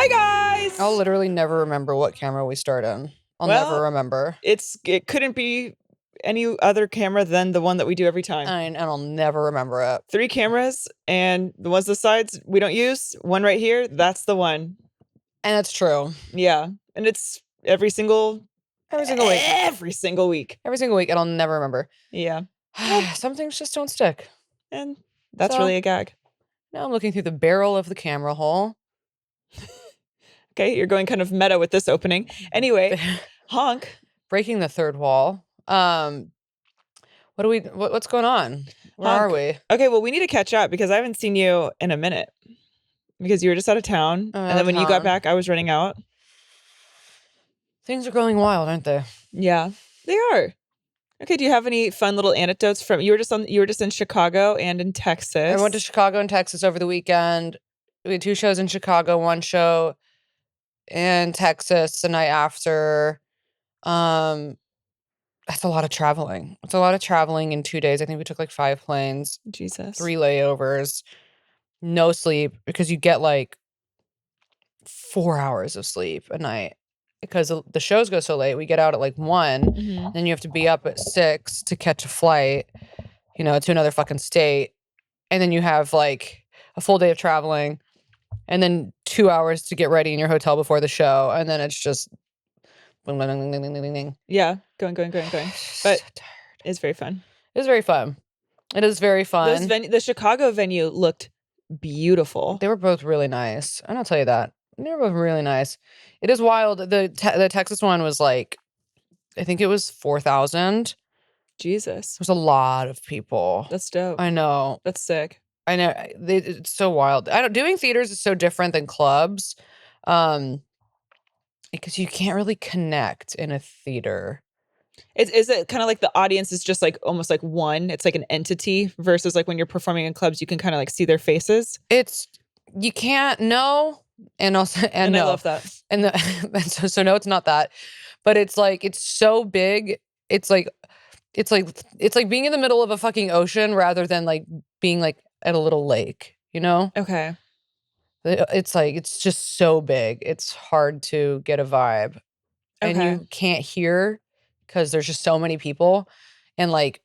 Hi guys! I'll literally never remember what camera we start in. I'll never remember. It couldn't be any other camera than the one that we do every time. And I'll never remember it. 3 cameras, and the ones the sides we don't use. One right here, that's the one. And it's true. Yeah, and it's every single week. Every single week, and I'll never remember. Yeah. Some things just don't stick. And that's really a gag. Now I'm looking through the barrel of the camera hole. Okay, you're going kind of meta with this opening. Anyway, Honk. Breaking the third wall. What's going on? Where are we? Okay, well, we need to catch up because I haven't seen you in a minute. Because you were just out of town. And then when you got back, I was running out. Things are going wild, aren't they? Yeah, they are. Okay, do you have any fun little anecdotes from you were just in Chicago and in Texas? I went to Chicago and Texas over the weekend. We had 2 shows in Chicago, 1 show in Texas the night after. That's a lot of traveling. It's a lot of traveling in 2 days. I think we took like 5 planes. Jesus. 3 layovers. No sleep because you get like 4 hours of sleep a night because the shows go so late. We get out at like 1, then you have to be up at 6 to catch a flight, to another fucking state. And then you have like a full day of traveling and then 2 hours to get ready in your hotel before the show. And then it's just yeah, going. But it's very fun. It is very fun. It is very fun. The Chicago venue looked beautiful. They were both really nice. And I'll tell you that. They were both really nice. It is wild. The Texas one was like, I think it was 4,000. Jesus. There's a lot of people. That's dope. I know. That's sick. I know. It's so wild. Doing theaters is so different than clubs. Because you can't really connect in a theater. Is it kind of like the audience is just like almost like one? It's like an entity versus like when you're performing in clubs, you can kind of like see their faces. You can't know, and also and no. I love that. And so no, it's not that, but it's like it's so big. It's like being in the middle of a fucking ocean rather than like being like at a little lake. Okay. It's just so big. It's hard to get a vibe. And you can't hear because there's just so many people and like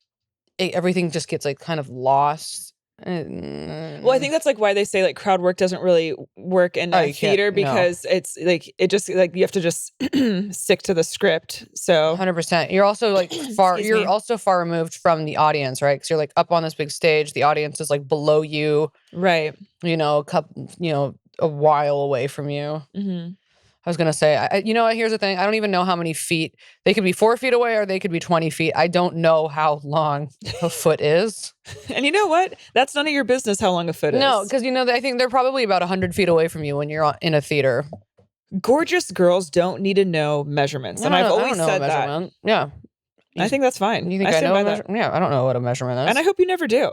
everything just gets like kind of lost. Well, I think that's like why they say like crowd work doesn't really work in a theater because it's like it just like you have to just stick to the script. So 100%. You're also like far. You're also far removed from the audience, right? Because you're like up on this big stage. The audience is like below you, right? A while away from you. I was gonna say, here's the thing. I don't even know how many feet. They could be 4 feet away or they could be 20 feet. I don't know how long a foot is. And you know what? That's none of your business how long a foot is. No, because I think they're probably about 100 feet away from you when you're in a theater. Gorgeous girls don't need to know measurements, and I've always said that. Yeah, I think that's fine. You think I know a measurement? Yeah, I don't know what a measurement is, and I hope you never do.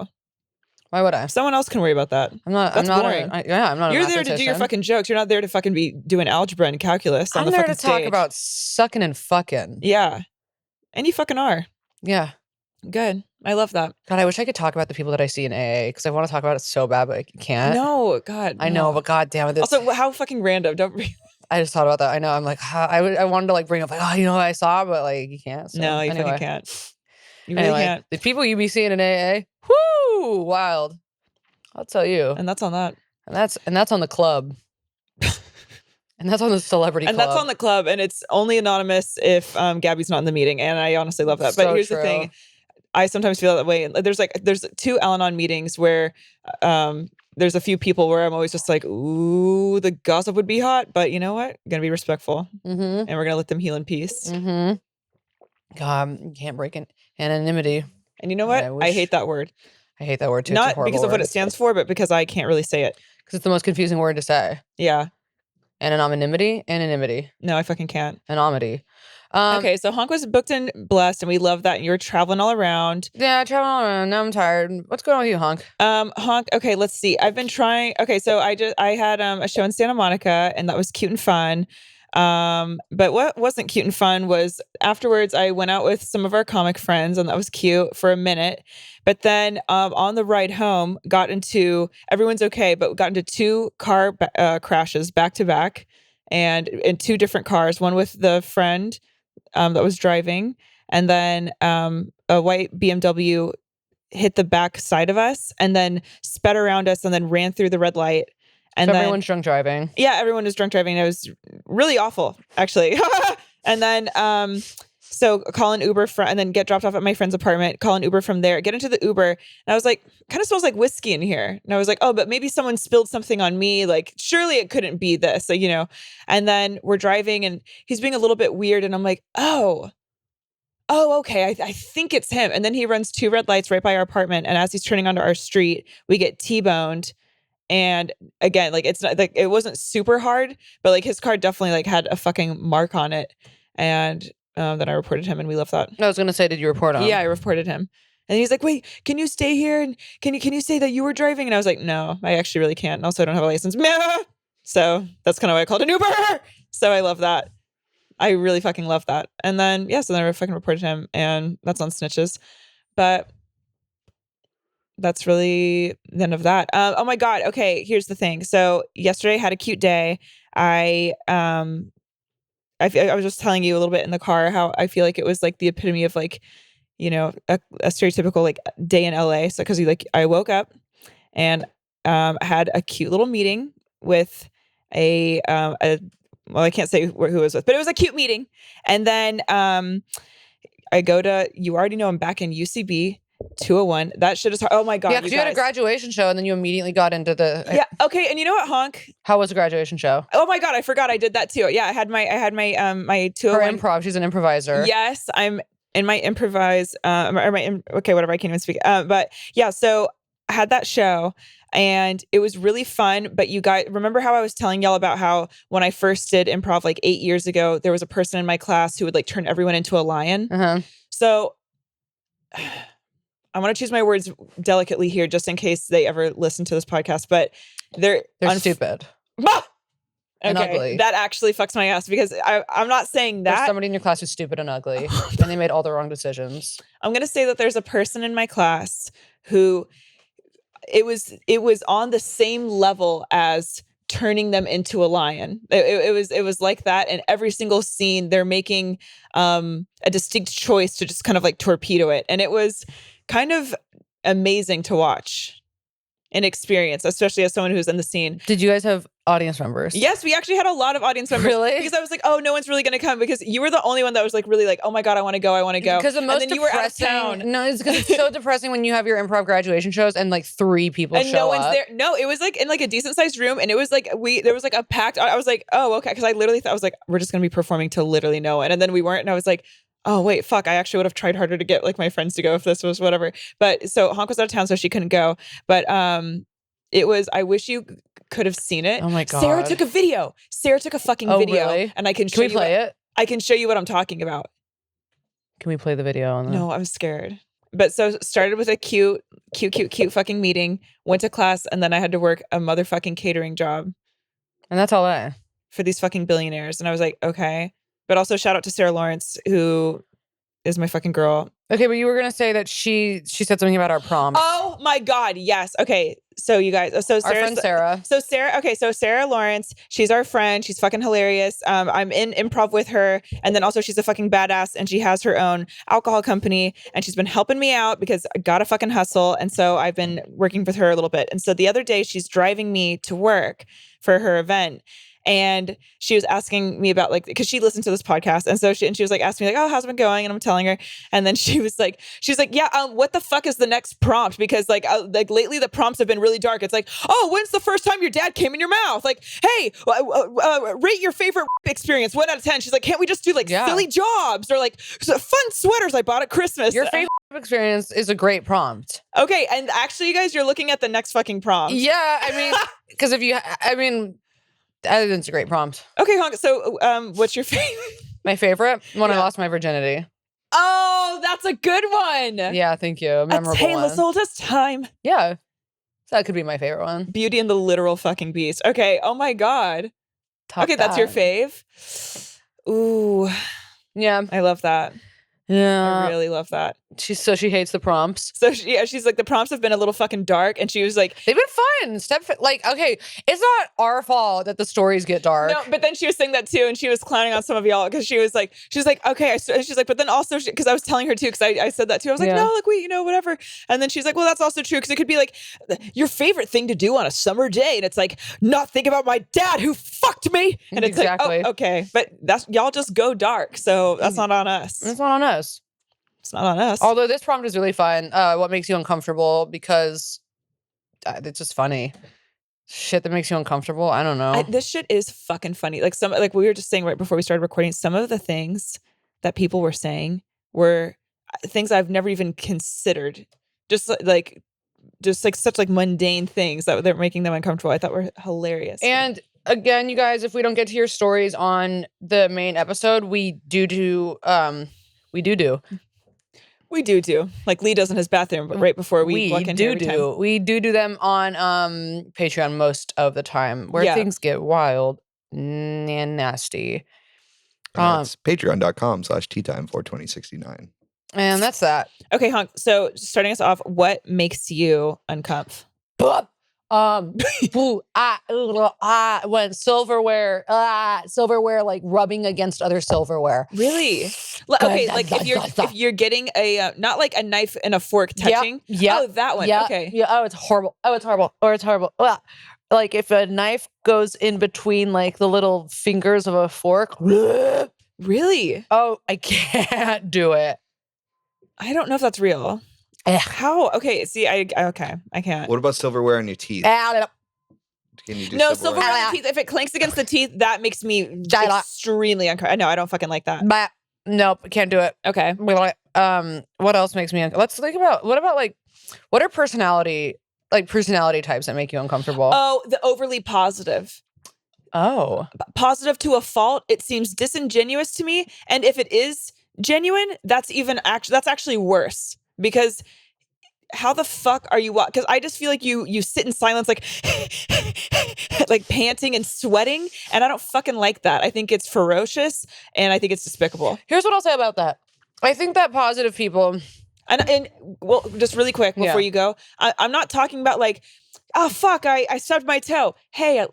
Why would I? Someone else can worry about that. I'm not. That's boring. I'm not. You're there to do your fucking jokes. You're not there to fucking be doing algebra and calculus on the fucking stage. I'm there to talk about sucking and fucking. Yeah, and you fucking are. Yeah. Good. I love that. God, I wish I could talk about the people that I see in AA because I want to talk about it so bad, but I can't. No, God. I know, but God damn it. Also, how fucking random. Don't. I just thought about that. I know. I'm like, I wanted to like bring up like, what I saw, but like you can't. So, no, you fucking can't. You really can't. The people you be seeing in AA, whoo, wild. I'll tell you. And that's on that. And that's on the club. And that's on the celebrity club. And that's on the club. And it's only anonymous if Gabby's not in the meeting. And I honestly love that. But here's the thing. I sometimes feel that way. There's 2 Al-Anon meetings where there's a few people where I'm always just like, ooh, the gossip would be hot. But you know what? I'm going to be respectful. And we're going to let them heal in peace. God, you can't break anonymity. And you know what? I hate that word. I hate that word too. Not because of what it stands for, but because I can't really say it. Because it's the most confusing word to say. Yeah. Anonymity. No, I fucking can't. Anonymity. Okay, so Honk was booked and blessed, and we love that. And you were traveling all around. Yeah, traveling all around. Now I'm tired. What's going on with you, Honk? Honk. Okay, let's see. I've been trying. Okay, so I had a show in Santa Monica, and that was cute and fun. But what wasn't cute and fun was afterwards I went out with some of our comic friends, and that was cute for a minute. But then on the ride home, everyone's okay, but got into two car crashes back to back, and in two different cars, one with the friend that was driving, and then a white BMW hit the back side of us and then sped around us and then ran through the red light. And so then everyone's drunk driving. Yeah, everyone was drunk driving. It was really awful, actually. And then so call an Uber and then get dropped off at my friend's apartment, call an Uber from there, get into the Uber. And I was like, kind of smells like whiskey in here. And I was like, oh, but maybe someone spilled something on me. Like, surely it couldn't be this, like, And then we're driving and he's being a little bit weird. And I'm like, oh, okay. I think it's him. And then he runs two red lights right by our apartment. And as he's turning onto our street, we get T-boned. And again, like, it's not like, it wasn't super hard, but like his car definitely like had a fucking mark on it. And then I reported him and we left that. I was going to say, did you report him? Yeah, I reported him. And he's like, wait, can you stay here? And can you say that you were driving? And I was like, no, I actually really can't. And also I don't have a license. So that's kind of why I called an Uber. So I love that. I really fucking love that. And then, so then I fucking reported him, and that's on snitches. But that's really the end of that. Oh my God. Okay, here's the thing. So yesterday I had a cute day. I was just telling you a little bit in the car how I feel like it was like the epitome of like, a stereotypical like day in LA. So because I woke up and had a cute little meeting with well, I can't say who it was with, but it was a cute meeting. And then I go to, you already know I'm back in UCB 201. That shit is hard. Oh my God. Yeah, because you had a graduation show and then you immediately got into the. Yeah. Okay. And you know what, Honk? How was the graduation show? Oh my God. I forgot I did that too. Yeah. I had my 201. Her improv. She's an improviser. Yes. I'm in my improvise, okay, whatever. I can't even speak. But yeah, so I had that show. And it was really fun. But you guys remember how I was telling y'all about how when I first did improv like 8 years ago, there was a person in my class who would like turn everyone into a lion. Uh-huh. So I want to choose my words delicately here just in case they ever listen to this podcast. But they're stupid. And ugly. That actually fucks my ass because I'm not saying that. There's somebody in your class who's stupid and ugly and they made all the wrong decisions. I'm going to say that there's a person in my class who it was on the same level as turning them into a lion. It was like that. And every single scene they're making a distinct choice to just kind of like torpedo it. And it was kind of amazing to watch and experience, especially as someone who's in the scene. Did you guys have audience members? Yes, we actually had a lot of audience members. Really? Because I was like, oh, no one's really going to come because you were the only one that was like really like, oh my God, I want to go. Because the most you were out of town. No, it's because it's so depressing when you have your improv graduation shows and like 3 people and show no one's up. there. No, it was like in like a decent sized room and it was like there was like a packed. I was like, oh, okay. Because I literally thought I was like, we're just going to be performing to literally no one. And then we weren't. And I was like, oh wait, fuck, I actually would have tried harder to get like my friends to go if this was whatever. But so Honk was out of town, so she couldn't go. But it was, I wish you could have seen it. Oh my God. Sarah took a video. Sarah took a fucking video. Really? And I can show you. Can we play it? I can show you what I'm talking about. Can we play the video on that? No, I'm scared. But so started with a cute fucking meeting, went to class, and then I had to work a motherfucking catering job. And that's all that. For these fucking billionaires. And I was like, okay. But also shout out to Sarah Lawrence, who is my fucking girl. Okay, but you were gonna say that she said something about our prom. Oh my God, yes. Okay, so you guys, so our friend Sarah. So Sarah, okay, so Sarah Lawrence, she's our friend. She's fucking hilarious. I'm in improv with her, and then also she's a fucking badass, and she has her own alcohol company, and she's been helping me out because I gotta fucking hustle, and so I've been working with her a little bit. And so the other day, she's driving me to work for her event. And she was asking me about like, because she listened to this podcast. And so she was like asking me like, oh, how's it been going? And I'm telling her. And then she's like, yeah, what the fuck is the next prompt? Because like lately the prompts have been really dark. It's like, oh, when's the first time your dad came in your mouth? Like, hey, rate your favorite experience 1 out of 10. She's like, can't we just do like silly jobs or like fun sweaters I bought at Christmas? Your favorite experience is a great prompt. Okay. And actually, you guys, you're looking at the next fucking prompt. Yeah. I mean, because I think it's a great prompt. Okay, Honk. So, what's your favorite? My favorite? When I lost my virginity. Oh, that's a good one. Yeah, thank you. Memorable a tameless oldest time. Yeah. So that could be my favorite one. Beauty and the Literal fucking Beast. Okay. Oh my God. top Okay, that's your that. fave. Ooh, Yeah. I love that. Yeah. I really love that. She hates the prompts. So she's like, the prompts have been a little fucking dark, and she was like, they've been fun. Like, okay, it's not our fault that the stories get dark. No, but then she was saying that too, and she was clowning on some of y'all because she's like, okay, and she's like, but then also because I was telling her too, because I said that too. I was like, no, like we, whatever. And then she's like, well, that's also true because it could be like your favorite thing to do on a summer day, and it's like not think about my dad who fucked me, and it's like, oh, okay, but that's y'all just go dark, so that's not on us. It's not on us. It's not on us. Although this prompt is really fun. What makes you uncomfortable? Because it's just funny. Shit that makes you uncomfortable. I don't know. This shit is fucking funny. Like we were just saying right before we started recording, some of the things that people were saying were things I've never even considered. Just like such like mundane things that they're making them uncomfortable. I thought were hilarious. And again, you guys, if we don't get to your stories on the main episode, we do. Like Lee does in his bathroom, but right before we walk in here every time. We do them on Patreon most of the time, where things get wild and nasty. It's patreon.com/teatime42069. And that's that. Okay, Honk. So starting us off, what makes you uncomf? When silverware like rubbing against other silverware. Really? Okay, like if you're getting a not like a knife and a fork touching. Yeah. Oh, that one. Yeah. Okay. Yeah. Oh, it's horrible. Or it's horrible. Ugh. Like if a knife goes in between like the little fingers of a fork. Really? Oh, I can't do it. I don't know if that's real. How? Okay, see, I can't. What about silverware in your teeth? Can you do silverware in the teeth. If it clanks against the teeth, that makes me extremely uncomfortable. No, I don't fucking like that. But nope, can't do it. Okay. What else makes me let's think about what are personality types that make you uncomfortable? Oh, the overly positive. Oh. Positive to a fault. It seems disingenuous to me. And if it is genuine, that's actually worse. Because how the fuck are you? Because I just feel like you sit in silence, like like panting and sweating, and I don't fucking like that. I think it's ferocious, and I think it's despicable. Here's what I'll say about that. I think that positive people, and well, just really quick before you go, I'm not talking about like, oh fuck, I stubbed my toe. Hey, at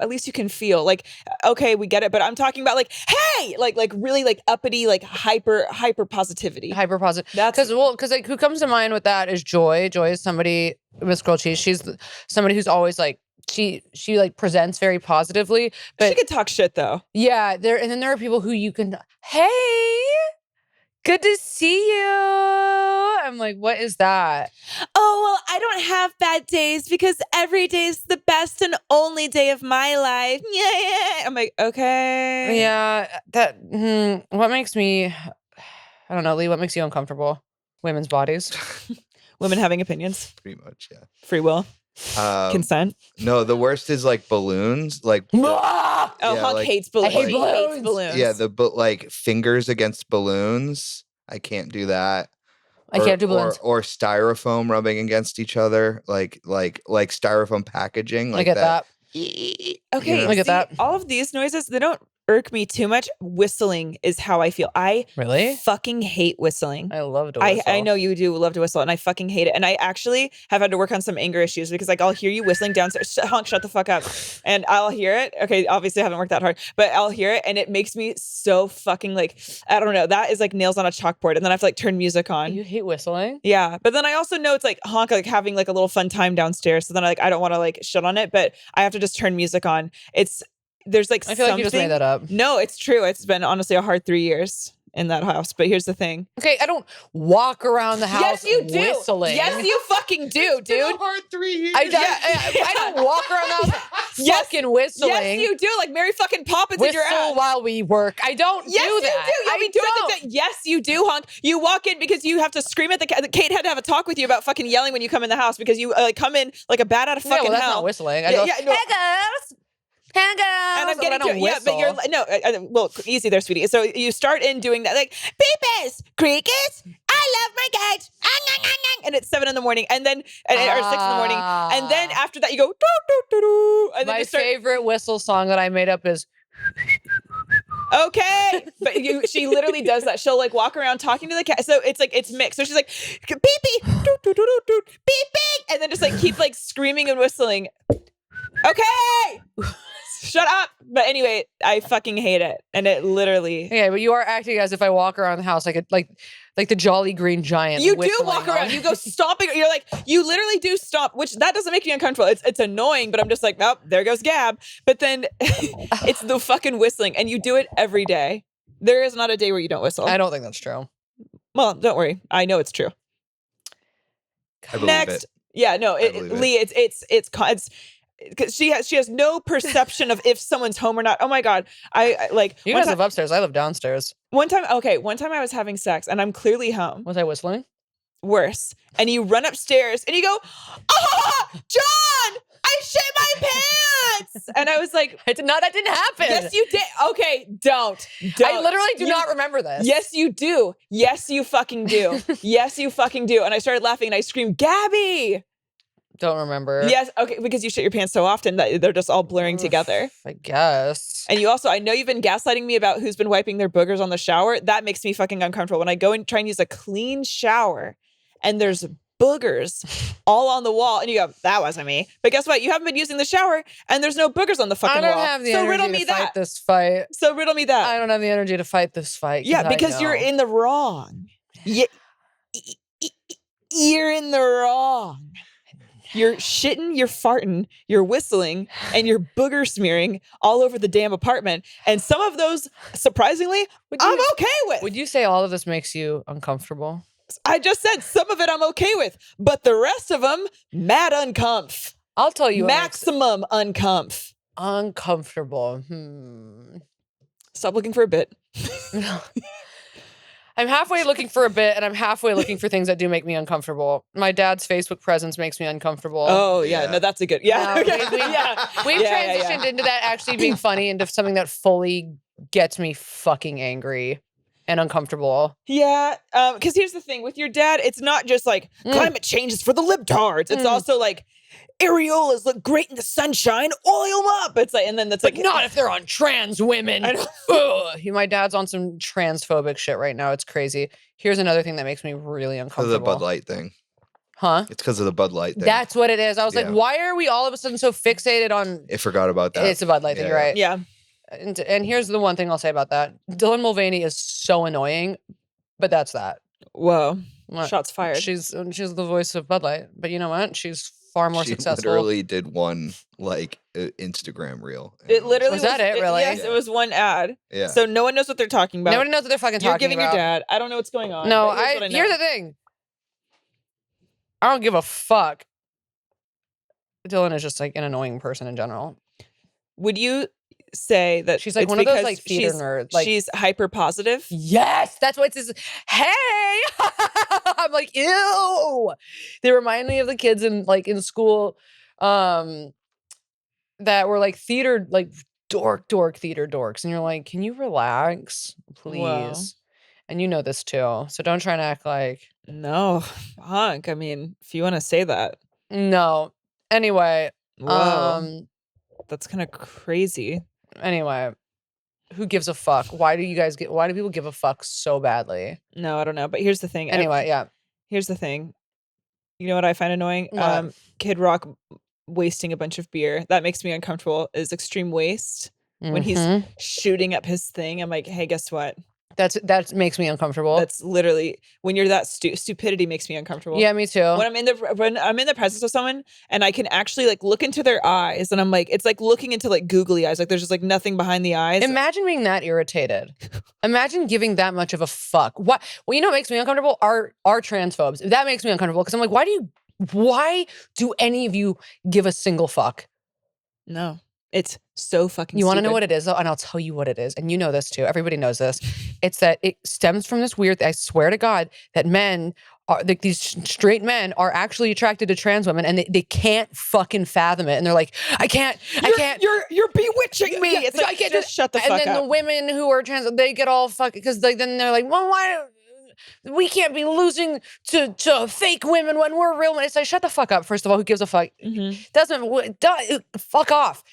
least you can feel like, okay, we get it. But I'm talking about like, hey, like really like uppity, like hyper positivity. Hyper positive. That's because like who comes to mind with that is Joy. Joy is somebody, Miss Girl Cheese. She's somebody who's always like, she like presents very positively. But she could talk shit though. Yeah, and then there are people who you can, hey, good to see you. I'm like, what is that? Oh, well, I don't have bad days because every day is the best and only day of my life. Yeah. I'm like, okay. Yeah, that, what makes me, I don't know, Lee, what makes you uncomfortable? Women's bodies. Women having opinions. Pretty much, yeah. Free will. Consent. No, the worst is like balloons. Like Honk hates balloons. I hate balloons. Yeah, like fingers against balloons. I can't do that. I can't do balloons. Or styrofoam rubbing against each other, like styrofoam packaging. Like I get that. Okay, look at that. All of these noises, they don't irk me too much. Whistling is how I feel. I really fucking hate whistling. I love to whistle. I know you do love to whistle, and I fucking hate it. And I actually have had to work on some anger issues because like I'll hear you whistling downstairs. Honk, shut the fuck up. And I'll hear it. Okay, obviously I haven't worked that hard, but I'll hear it, and it makes me so fucking like, I don't know. That is like nails on a chalkboard, and then I have to like turn music on. You hate whistling? Yeah, but then I also know it's like Honk like having like a little fun time downstairs. So then I don't want to like shit on it, but I have to just turn music on. There's like I feel like you just made that up. No, it's true. It's been honestly a hard 3 years in that house. But here's the thing. Okay, I don't walk around the house yes, you do. whistling. Yes, you fucking do, dude. It's been a hard 3 years. I don't walk around the house fucking whistling. Yes, you do. Like Mary fucking Poppins in your ass. Whistle while we work. I don't do that. Yes, you do. Yes, you do, Honk. You walk in because you have to scream at the cat. Kate had to have a talk with you about fucking yelling when you come in the house because you like come in like a bat out of fucking hell. That's not whistling. I go, hey girls. And I'm getting to it. But you're well, easy there, sweetie. So you start in doing that, like beepers, creakers. I love my cats, and it's 7 a.m, and then or 6 a.m, and then after that you go do do do do, and then my favorite whistle song that I made up is Okay. But she literally does that. She'll like walk around talking to the cat. So it's like, it's mixed. So she's like, beep, beep, beep, beep. And then just like keep like screaming and whistling. Okay. Shut up. But anyway, I fucking hate it. And it literally. Yeah, but you are acting as if I walk around the house like the Jolly Green Giant. You do walk around. You go stomping. You're like, you literally do stomp, which that doesn't make me uncomfortable. It's annoying, but I'm just like, oh, there goes Gab. But then it's the fucking whistling, and you do it every day. There is not a day where you don't whistle. I don't think that's true. Well, don't worry. I know it's true. I believe Next. it. Yeah, no, Lee, it's because she has no perception of if someone's home or not. Oh my God. I like you guys live upstairs. I live downstairs. One time I was having sex and I'm clearly home. Was I whistling? Worse. And you run upstairs and you go, ah, John, I shit my pants. And I was like, that didn't happen. Yes, you did. Okay, don't. I literally do not remember this. Yes, you do. Yes, you fucking do. Yes, you fucking do. And I started laughing and I screamed, Gabby. Don't remember. Yes, okay, because you shit your pants so often that they're just all blurring together. I guess. And you also, I know you've been gaslighting me about who's been wiping their boogers on the shower. That makes me fucking uncomfortable. When I go and try and use a clean shower and there's boogers all on the wall and you go, that wasn't me. But guess what? You haven't been using the shower and there's no boogers on the fucking wall. I don't have the energy to fight this fight. So riddle me that. I don't have the energy to fight this fight. Yeah, because you're in the wrong. You're in the wrong. You're shitting, you're farting, you're whistling, and you're booger smearing all over the damn apartment. And some of those, surprisingly, I'm okay with. Would you say all of this makes you uncomfortable? I just said some of it I'm okay with, but the rest of them, mad uncomph. I'll tell you. Maximum uncomph. Uncomfortable. Stop looking for a bit. I'm halfway looking for a bit, and I'm halfway looking for things that do make me uncomfortable. My dad's Facebook presence makes me uncomfortable. Oh, yeah. No, that's a good... Yeah. We've transitioned into that actually being funny into something that fully gets me fucking angry and uncomfortable. Yeah. Because here's the thing. With your dad, it's not just like climate change is for the libtards. It's also like areolas look great in the sunshine. Oil them up. It's like, and then that's like not if they're on trans women. Ugh. My dad's on some transphobic shit right now. It's crazy. Here's another thing that makes me really uncomfortable. The Bud Light thing. Huh? It's because of the Bud Light thing. That's what it is. I was like, why are we all of a sudden so fixated on... I forgot about that. It's a Bud Light thing, you're right. Yeah. And here's the one thing I'll say about that. Dylan Mulvaney is so annoying, but that's that. Whoa. What? Shots fired. She's the voice of Bud Light. But you know what? She's far more successful. She literally did one, like, Instagram reel. It literally was that it, really? Yes, it was one ad. Yeah. So no one knows what they're talking about. Nobody knows what they're fucking talking about. You're giving your dad. I don't know what's going on. No, here's the thing. I don't give a fuck. Dylan is just like an annoying person in general. Would you say that she's like one of those like theater nerds? Like, she's hyper positive? Yes, that's what it says. Hey, I'm like, ew. They remind me of the kids in school, that were like theater, like dork theater dorks, and you're like, can you relax, please? Whoa. And you know this too, so don't try and act like no, Honk. I mean, if you want to say that, no. Anyway, whoa. That's kind of crazy. Anyway, who gives a fuck? Why do people give a fuck so badly? No, I don't know. But here's the thing. Anyway, yeah. Here's the thing. You know what I find annoying? What? Kid Rock wasting a bunch of beer. That makes me uncomfortable. Is extreme waste. When he's shooting up his thing, I'm like, hey, guess what? That makes me uncomfortable. That's literally when you're that stupidity makes me uncomfortable. Yeah, me too. When I'm in the presence of someone and I can actually like look into their eyes and I'm like, it's like looking into like googly eyes. Like there's just like nothing behind the eyes. Imagine being that irritated. Imagine giving that much of a fuck. What? Well, you know what makes me uncomfortable? Are transphobes. That makes me uncomfortable because I'm like, why do any of you give a single fuck? No. It's so fucking You want to know what it is, though? And I'll tell you what it is. And you know this, too. Everybody knows this. It's that it stems from this weird... I swear to God that men are... Like, these straight men are actually attracted to trans women, and they can't fucking fathom it. And they're like, I can't... You're bewitching me. It's like, I can't just shut the fuck up. And then the women who are trans, they get all fucking... Because then they're like, well, why... We can't be losing to fake women when we're real women. It's like, shut the fuck up, first of all. Who gives a fuck? Fuck off.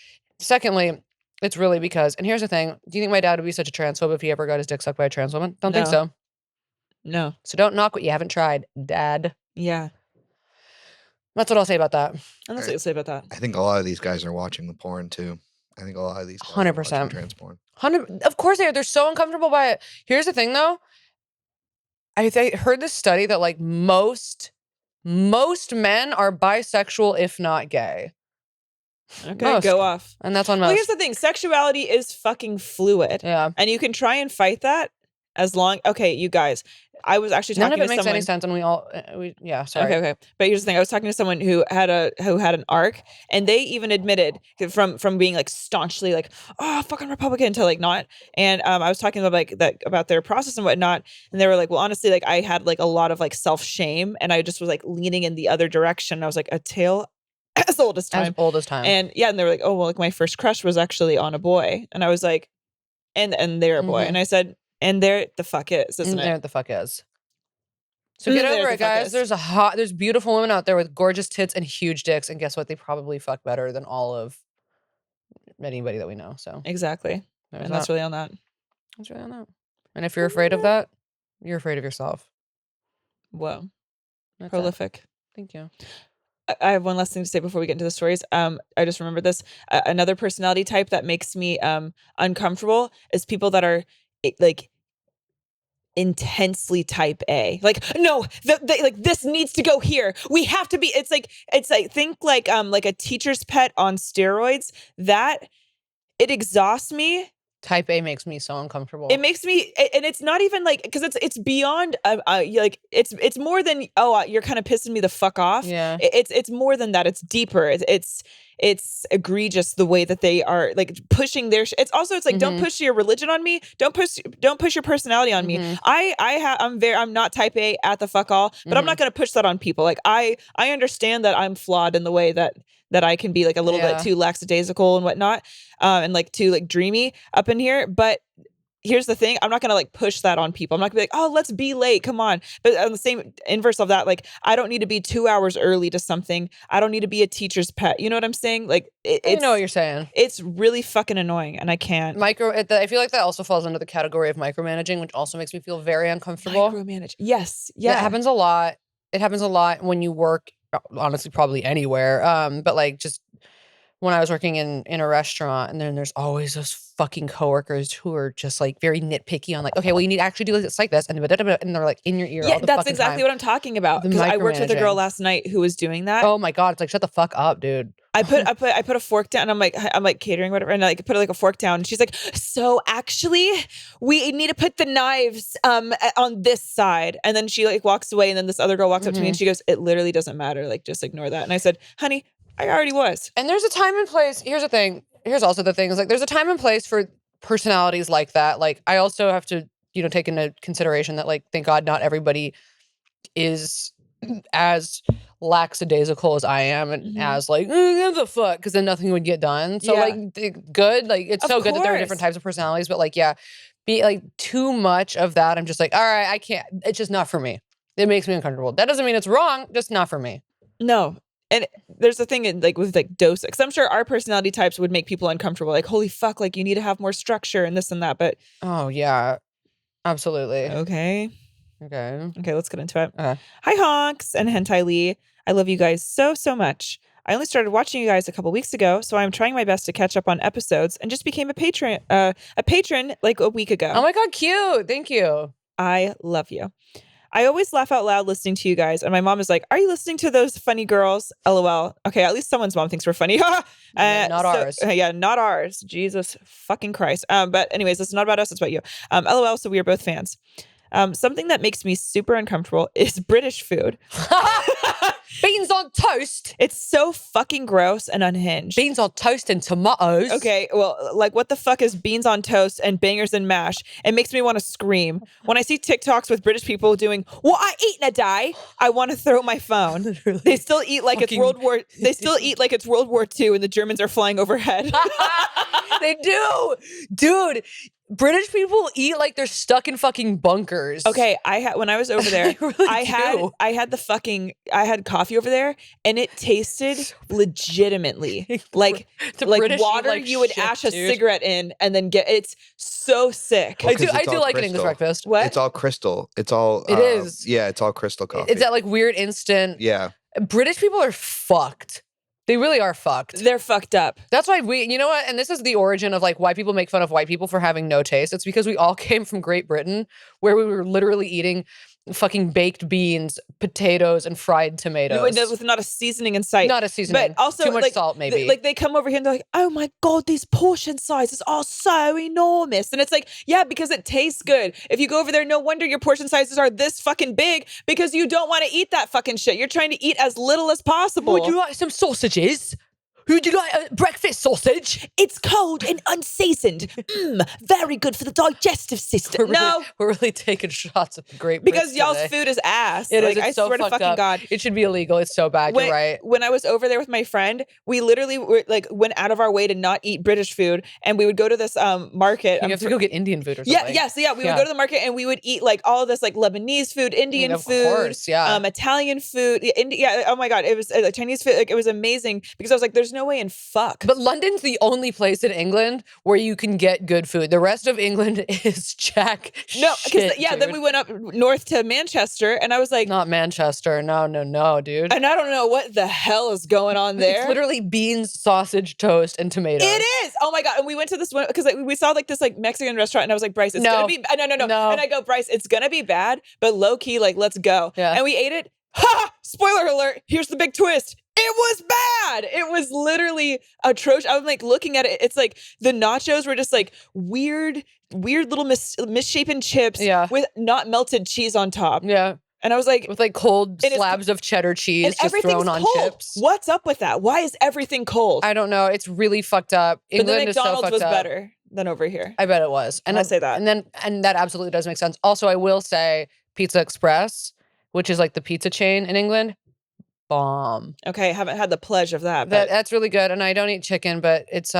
Secondly, It's really because, and here's the thing. Do you think my dad would be such a transphobe if he ever got his dick sucked by a trans woman? Don't think so. No. So don't knock what you haven't tried, Dad. Yeah. That's what I'll say about that. And that's what you'll say about that. I think a lot of these guys are watching the porn too. I think a lot of these guys 100%. are watching trans porn. 100. Of course they are. They're so uncomfortable by it. Here's the thing, though. I heard this study that like most men are bisexual, if not gay. Okay, Most. go off. And that's on most. Well, here's the thing. Sexuality is fucking fluid. Yeah. And you can try and fight that as long... Okay, you guys. I was actually talking to someone... None of it makes any sense, and we all... yeah, sorry. Okay. But here's the thing. I was talking to someone who had an arc, and they even admitted from being like staunchly like, oh, fucking Republican to like not. And I was talking about like that about their process and whatnot, and they were like, well, honestly, like I had like a lot of like self-shame, and I just was like leaning in the other direction. I was like a tale as old as time. As old as time. And yeah, and they were like, oh, well, like my first crush was actually on a boy. And I was like, and they're a boy. And I said, and there the fuck is, isn't it? There the fuck is. So get over it, guys. There's beautiful women out there with gorgeous tits and huge dicks. And guess what? They probably fuck better than all of anybody that we know. So exactly. And that's really on that. That's really on that. And if you're afraid of that, you're afraid of yourself. Whoa. That's Prolific. it. Thank you. I have one last thing to say before we get into the stories. I just remembered this. Another personality type that makes me uncomfortable is people that are like intensely type A. Like, no, like this needs to go here. We have to be. It's like think like a teacher's pet on steroids. That it exhausts me. Type A makes me so uncomfortable. It makes me, and it's not even like, because it's beyond, like it's more than, oh, you're kind of pissing me the fuck off. Yeah. It's more than that. It's deeper. It's egregious the way that they are like pushing their. It's also like don't push your religion on me. Don't push your personality on me. I'm not type A at the fuck all, but I'm not gonna push that on people. Like I understand that I'm flawed in the way that I can be like a little bit too lackadaisical and whatnot, and like too like dreamy up in here. But here's the thing. I'm not going to like push that on people. I'm not gonna be like, oh, let's be late. Come on. But on the same inverse of that, like I don't need to be 2 hours early to something. I don't need to be a teacher's pet. You know what I'm saying? Like I know what you're saying. It's really fucking annoying and I can't. I feel like that also falls under the category of micromanaging, which also makes me feel very uncomfortable. Micromanage. Yes. Yeah. It happens a lot. It happens a lot when you work, honestly, probably anywhere. But like just when I was working in a restaurant, and then there's always those fucking coworkers who are just like very nitpicky on like, okay, well, you need to actually do this like this, and they're like in your ear. Yeah, all the that's fucking exactly time. what I'm talking about. Because I worked with a girl last night who was doing that. Oh my god, it's like shut the fuck up, dude. I put a fork down. And I'm like catering whatever, and I put like a fork down. And she's like, so actually, we need to put the knives on this side. And then she like walks away, and then this other girl walks up to me and she goes, it literally doesn't matter. Like just ignore that. And I said, honey, I already was. And there's a time and place. Here's the thing. Here's also the thing is like there's a time and place for personalities like that. Like I also have to, take into consideration that like thank God not everybody is as lackadaisical as I am and as like what the fuck, because then nothing would get done. So like good. Like it's so good that there are different types of personalities, but like be like too much of that. I'm just like, all right, I can't. It's just not for me. It makes me uncomfortable. That doesn't mean it's wrong. Just not for me. No. And there's a thing in, like with like dose, because I'm sure our personality types would make people uncomfortable. Like, holy fuck, like you need to have more structure and this and that. But oh yeah, absolutely. Okay, let's get into it. Hi Honks and Hentai Lee. I love you guys so much. I only started watching you guys a couple weeks ago, so I'm trying my best to catch up on episodes and just became a patron like a week ago. Oh my god, cute. Thank you. I love you. I always laugh out loud listening to you guys, and my mom is like, are you listening to those funny girls? LOL. Okay, at least someone's mom thinks we're funny. Not ours. Yeah, not ours. Jesus fucking Christ. But anyways, it's not about us, it's about you. LOL, so we are both fans. Something that makes me super uncomfortable is British food. Beans on toast. It's so fucking gross and unhinged. Beans on toast and tomatoes. Okay, well, like what the fuck is beans on toast and bangers and mash? It makes me want to scream. When I see TikToks with British people doing, what I eat in a day, I want to throw my phone. Literally. They still eat like it's World War II and the Germans are flying overhead. They do. Dude. British people eat like they're stuck in fucking bunkers. Okay, when I was over there, really I had coffee over there, and it tasted legitimately like British water like you would shit, ash a dude. cigarette in, and then it's so sick. Well, I do like an English breakfast. What? It's all crystal. It's all. It is. Yeah, it's all crystal coffee. It's that like weird instant. Yeah. British people are fucked. They really are fucked. They're fucked up. That's why you know what? And this is the origin of like why people make fun of white people for having no taste. It's because we all came from Great Britain, where we were literally eating fucking baked beans, potatoes, and fried tomatoes. With not a seasoning in sight. Not a seasoning. But also, too much salt, maybe. They come over here and they're like, oh my God, these portion sizes are so enormous. And it's like, yeah, because it tastes good. If you go over there, no wonder your portion sizes are this fucking big, because you don't want to eat that fucking shit. You're trying to eat as little as possible. Would you like some sausages? Would you like a breakfast sausage? It's cold and unseasoned. Very good for the digestive system. We're really taking shots at the Great because Brits y'all's today. food is ass. It like, is. It's I so swear to fucked fucking up. God. It should be illegal. It's so bad. You're right. When I was over there with my friend, we literally went out of our way to not eat British food, and we would go to this market. You have to go get Indian food or something. Yeah. We would go to the market and we would eat like all this like Lebanese food, Indian food, of course, yeah. Italian food, oh my God, it was Chinese food. Like, it was amazing because I was like, there's no way in fuck. But London's the only place in England where you can get good food. The rest of England is jack shit, then we went up north to Manchester, and I was like, not Manchester. No, dude. And I don't know what the hell is going on there. It's literally beans, sausage, toast, and tomatoes. It is. Oh my God. And we went to this one because we saw like this like Mexican restaurant, and I was like, Bryce, it's gonna be no. And I go, Bryce, it's gonna be bad, but low key, like, let's go. Yeah. And we ate it. Ha! Spoiler alert. Here's the big twist. It was bad. It was literally atrocious. I'm like looking at it. It's like the nachos were just like weird little misshapen chips with not melted cheese on top. Yeah. And I was like, with like cold slabs of cheddar cheese just thrown on chips. What's up with that? Why is everything cold? I don't know. It's really fucked up. England but the McDonald's is so fucked was up. better than over here. I bet it was. And I'll say that. And that absolutely does make sense. Also, I will say Pizza Express, which is like the pizza chain in England, bomb. Okay, I haven't had the pleasure of that. That's really good. And I don't eat chicken, but it's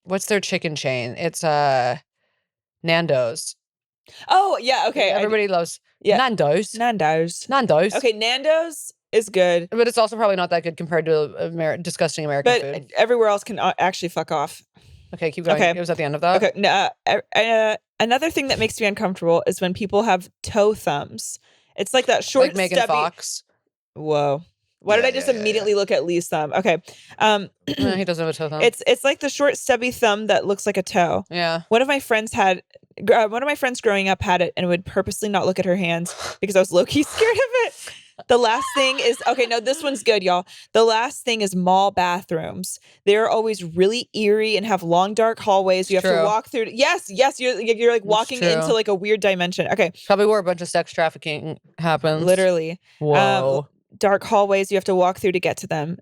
what's their chicken chain? It's Nando's. Oh yeah, okay. Everybody loves Nando's. Okay, Nando's is good, but it's also probably not that good compared to disgusting American food. But everywhere else can actually fuck off. Okay, keep going. Okay. It was at the end of that. Okay. Another thing that makes me uncomfortable is when people have toe thumbs. It's like that short, like Megan stubby. Fox. Whoa. Why did I just immediately look at Lee's thumb? Okay. He doesn't have a toe thumb. It's like the short, stubby thumb that looks like a toe. Yeah. One of my friends growing up had it and would purposely not look at her hands because I was low-key scared of it. The last thing is, okay, no, this one's good, y'all. The last thing is mall bathrooms. They're always really eerie and have long, dark hallways. You have to walk through. Yes, you're like walking into like a weird dimension. Okay. Probably where a bunch of sex trafficking happens. Literally. Whoa. Dark hallways you have to walk through to get to them.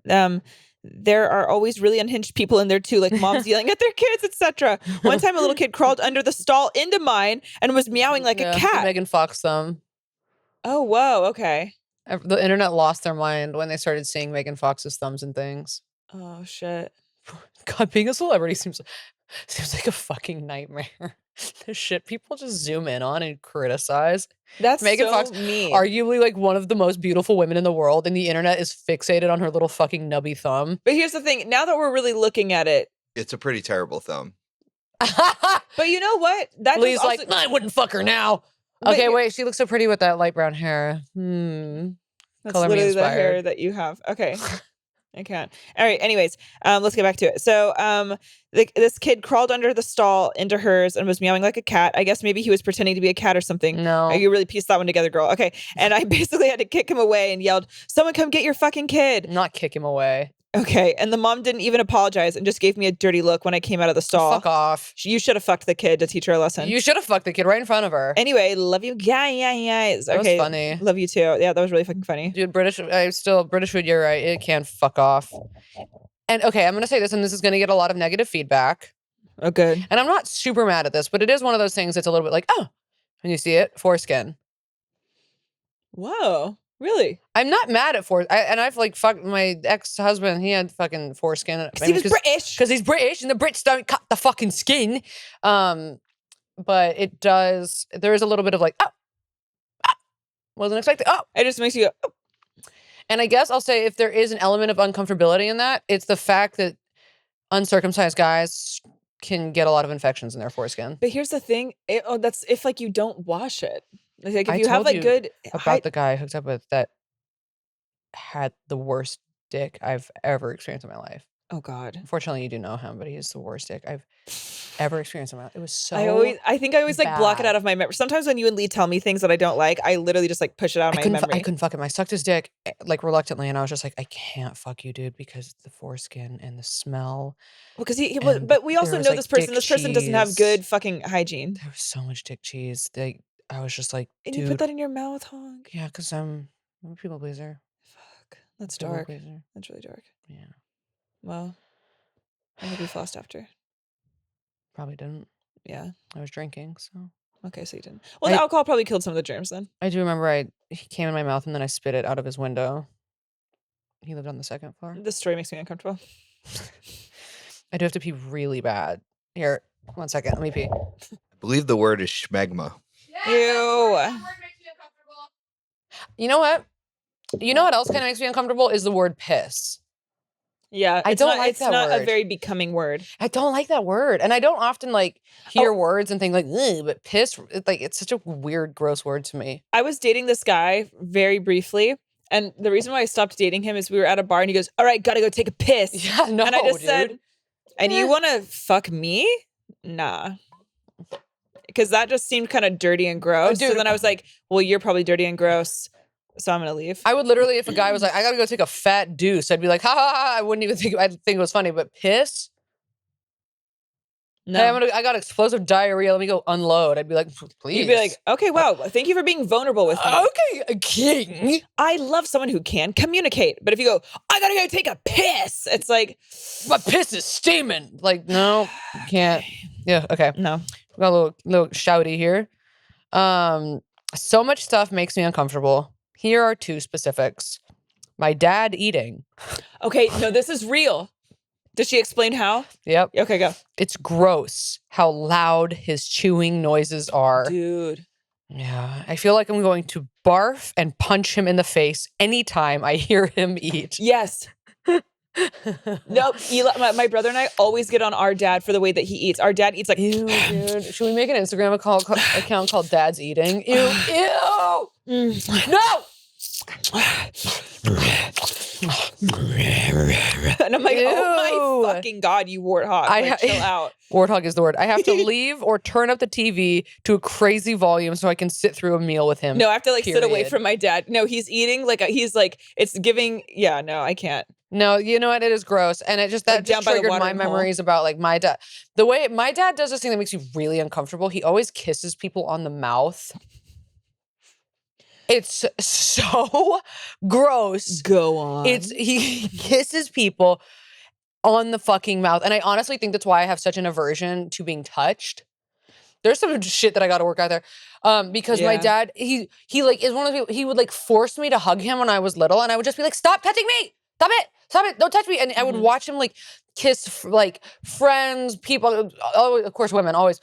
There are always really unhinged people in there too, like moms yelling at their kids, etc. One time a little kid crawled under the stall into mine and was meowing like a cat. The Megan Fox thumb. Oh, whoa. Okay. The internet lost their mind when they started seeing Megan Fox's thumbs and things. Oh, shit. God, being a celebrity seems like a fucking nightmare. The shit people just zoom in on and criticize. That's Megan so Fox, mean. arguably like one of the most beautiful women in the world, and the internet is fixated on her little fucking nubby thumb. But here's the thing. Now that we're really looking at it, it's a pretty terrible thumb. But you know what? That Lee's also, like, I wouldn't fuck her now. Okay, wait. She looks so pretty with that light brown hair. That's Color literally me the inspired. hair that you have. Okay. I can't. All right. Anyways, let's get back to it. So, this kid crawled under the stall into hers and was meowing like a cat. I guess maybe he was pretending to be a cat or something. No. You really pieced that one together, girl. Okay. And I basically had to kick him away and yelled, "Someone come get your fucking kid." Not kick him away. Okay. And the mom didn't even apologize and just gave me a dirty look when I came out of the stall. Fuck off. You should have fucked the kid to teach her a lesson. You should have fucked the kid right in front of her. Anyway, love you guys. That Okay. was funny. Love you too. Yeah, that was really fucking funny. Dude, British food, you're right. It can fuck off. And okay, I'm going to say this, and this is going to get a lot of negative feedback. Oh, good. And I'm not super mad at this, but it is one of those things that's a little bit like, oh, when you see it, foreskin. Whoa. Really? I'm not mad at and I've like fucked my ex-husband. He had fucking foreskin. Because he was British. Because he's British, and the Brits don't cut the fucking skin. but it does. There is a little bit of like, wasn't expecting. It just makes you go, oh. And I guess I'll say if there is an element of uncomfortability in that, it's the fact that uncircumcised guys can get a lot of infections in their foreskin. But here's the thing. That's if like you don't wash it. Like if I you have told like you good about the guy I hooked up with that had the worst dick I've ever experienced in my life. Oh God. Unfortunately, you do know him, but he's the worst dick I've ever experienced in my life. It was so I think I always like block it bad. out of my memory. Sometimes when you and Lee tell me things that I don't like, I literally just like push it out of my memory. I couldn't fuck him. I sucked his dick like reluctantly, and I was just like, I can't fuck you, dude, because the foreskin and the smell. Well, because but we also know like this person. This person doesn't have cheese. good fucking hygiene. There was so much dick cheese. I was just like, and dude, you put that in your mouth, Honk? Yeah, because I'm a people pleaser. Fuck, that's dark. That's really dark. Yeah. Well, I hope you flossed after. Probably didn't. Yeah. I was drinking, so. Okay, so you didn't. Well, the alcohol probably killed some of the germs then. I do remember he came in my mouth and then I spit it out of his window. He lived on the second floor. This story makes me uncomfortable. I do have to pee really bad. Here, 1 second. Let me pee. I believe the word is schmegma. Ew. You know what? You know what else kind of makes me uncomfortable is the word piss. Yeah, I don't like that word. It's not a very becoming word. I don't like that word, and I don't often like hear words and think like, ugh, but piss, it's such a weird, gross word to me. I was dating this guy very briefly, and the reason why I stopped dating him is we were at a bar, and he goes, "All right, gotta go take a piss." Yeah, no, and I just dude. said, "And you want to fuck me? Nah." Because that just seemed kind of dirty and gross. So then I was like, well, you're probably dirty and gross, so I'm gonna leave. I would literally, if a guy was like, I gotta go take a fat deuce, I'd be like, ha ha ha, I wouldn't even think, I'd think it was funny, but piss? No. Hey, I got explosive diarrhea, let me go unload. I'd be like, please. You'd be like, okay, wow, thank you for being vulnerable with me. Okay, king. I love someone who can communicate. But if you go, I gotta go take a piss, it's like, my piss is steaming. Like, no, can't. Yeah, okay. No. We got a little shouty here. So much stuff makes me uncomfortable. Here are 2 specifics. My dad eating. Okay, no, this is real. Does she explain how? Yep. Okay, go. It's gross how loud his chewing noises are. Dude. Yeah. I feel like I'm going to barf and punch him in the face anytime I hear him eat. Yes. Nope. My brother and I always get on our dad for the way that he eats. Our dad eats like, ew, dude. Should we make an Instagram account called Dad's Eating? Ew. Ew. No. And I'm like, oh my fucking God, you warthog. Like, chill out. Warthog is the word. I have to leave or turn up the TV to a crazy volume so I can sit through a meal with him. No, I have to like sit away from my dad. No, he's eating like he's like, it's giving. Yeah, no, I can't. No, you know what? It is gross. And it just, that just triggered my memories about like my dad. The way my dad does this thing that makes you really uncomfortable. He always kisses people on the mouth. It's so gross. Go on. He kisses people on the fucking mouth. And I honestly think that's why I have such an aversion to being touched. There's some shit that I got to work out there. Because my dad, he like is one of the people, he would like force me to hug him when I was little. And I would just be like, stop touching me. Stop it. Stop it. Don't touch me. And I would watch him like kiss like friends, people, of course, women always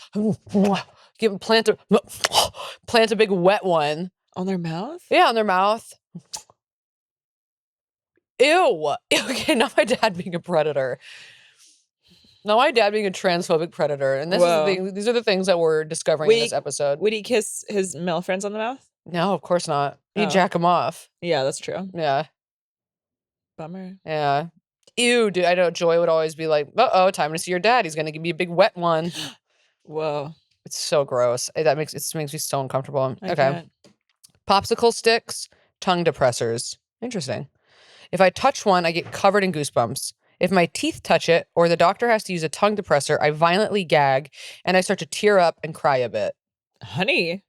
plant a big wet one. On their mouth? Yeah, on their mouth. Ew. Okay, not my dad being a predator. Not my dad being a transphobic predator. And these are the things that we're discovering in this episode. Would he kiss his male friends on the mouth? No, of course not. He'd jack him off. Yeah, that's true. Yeah. Bummer. Yeah. Ew, dude. I know Joy would always be like, uh-oh, time to see your dad. He's going to give me a big wet one. Whoa. It's so gross. It makes me so uncomfortable. I okay. Can't. Popsicle sticks, tongue depressors. Interesting. If I touch one, I get covered in goosebumps. If my teeth touch it or the doctor has to use a tongue depressor, I violently gag and I start to tear up and cry a bit. Honey.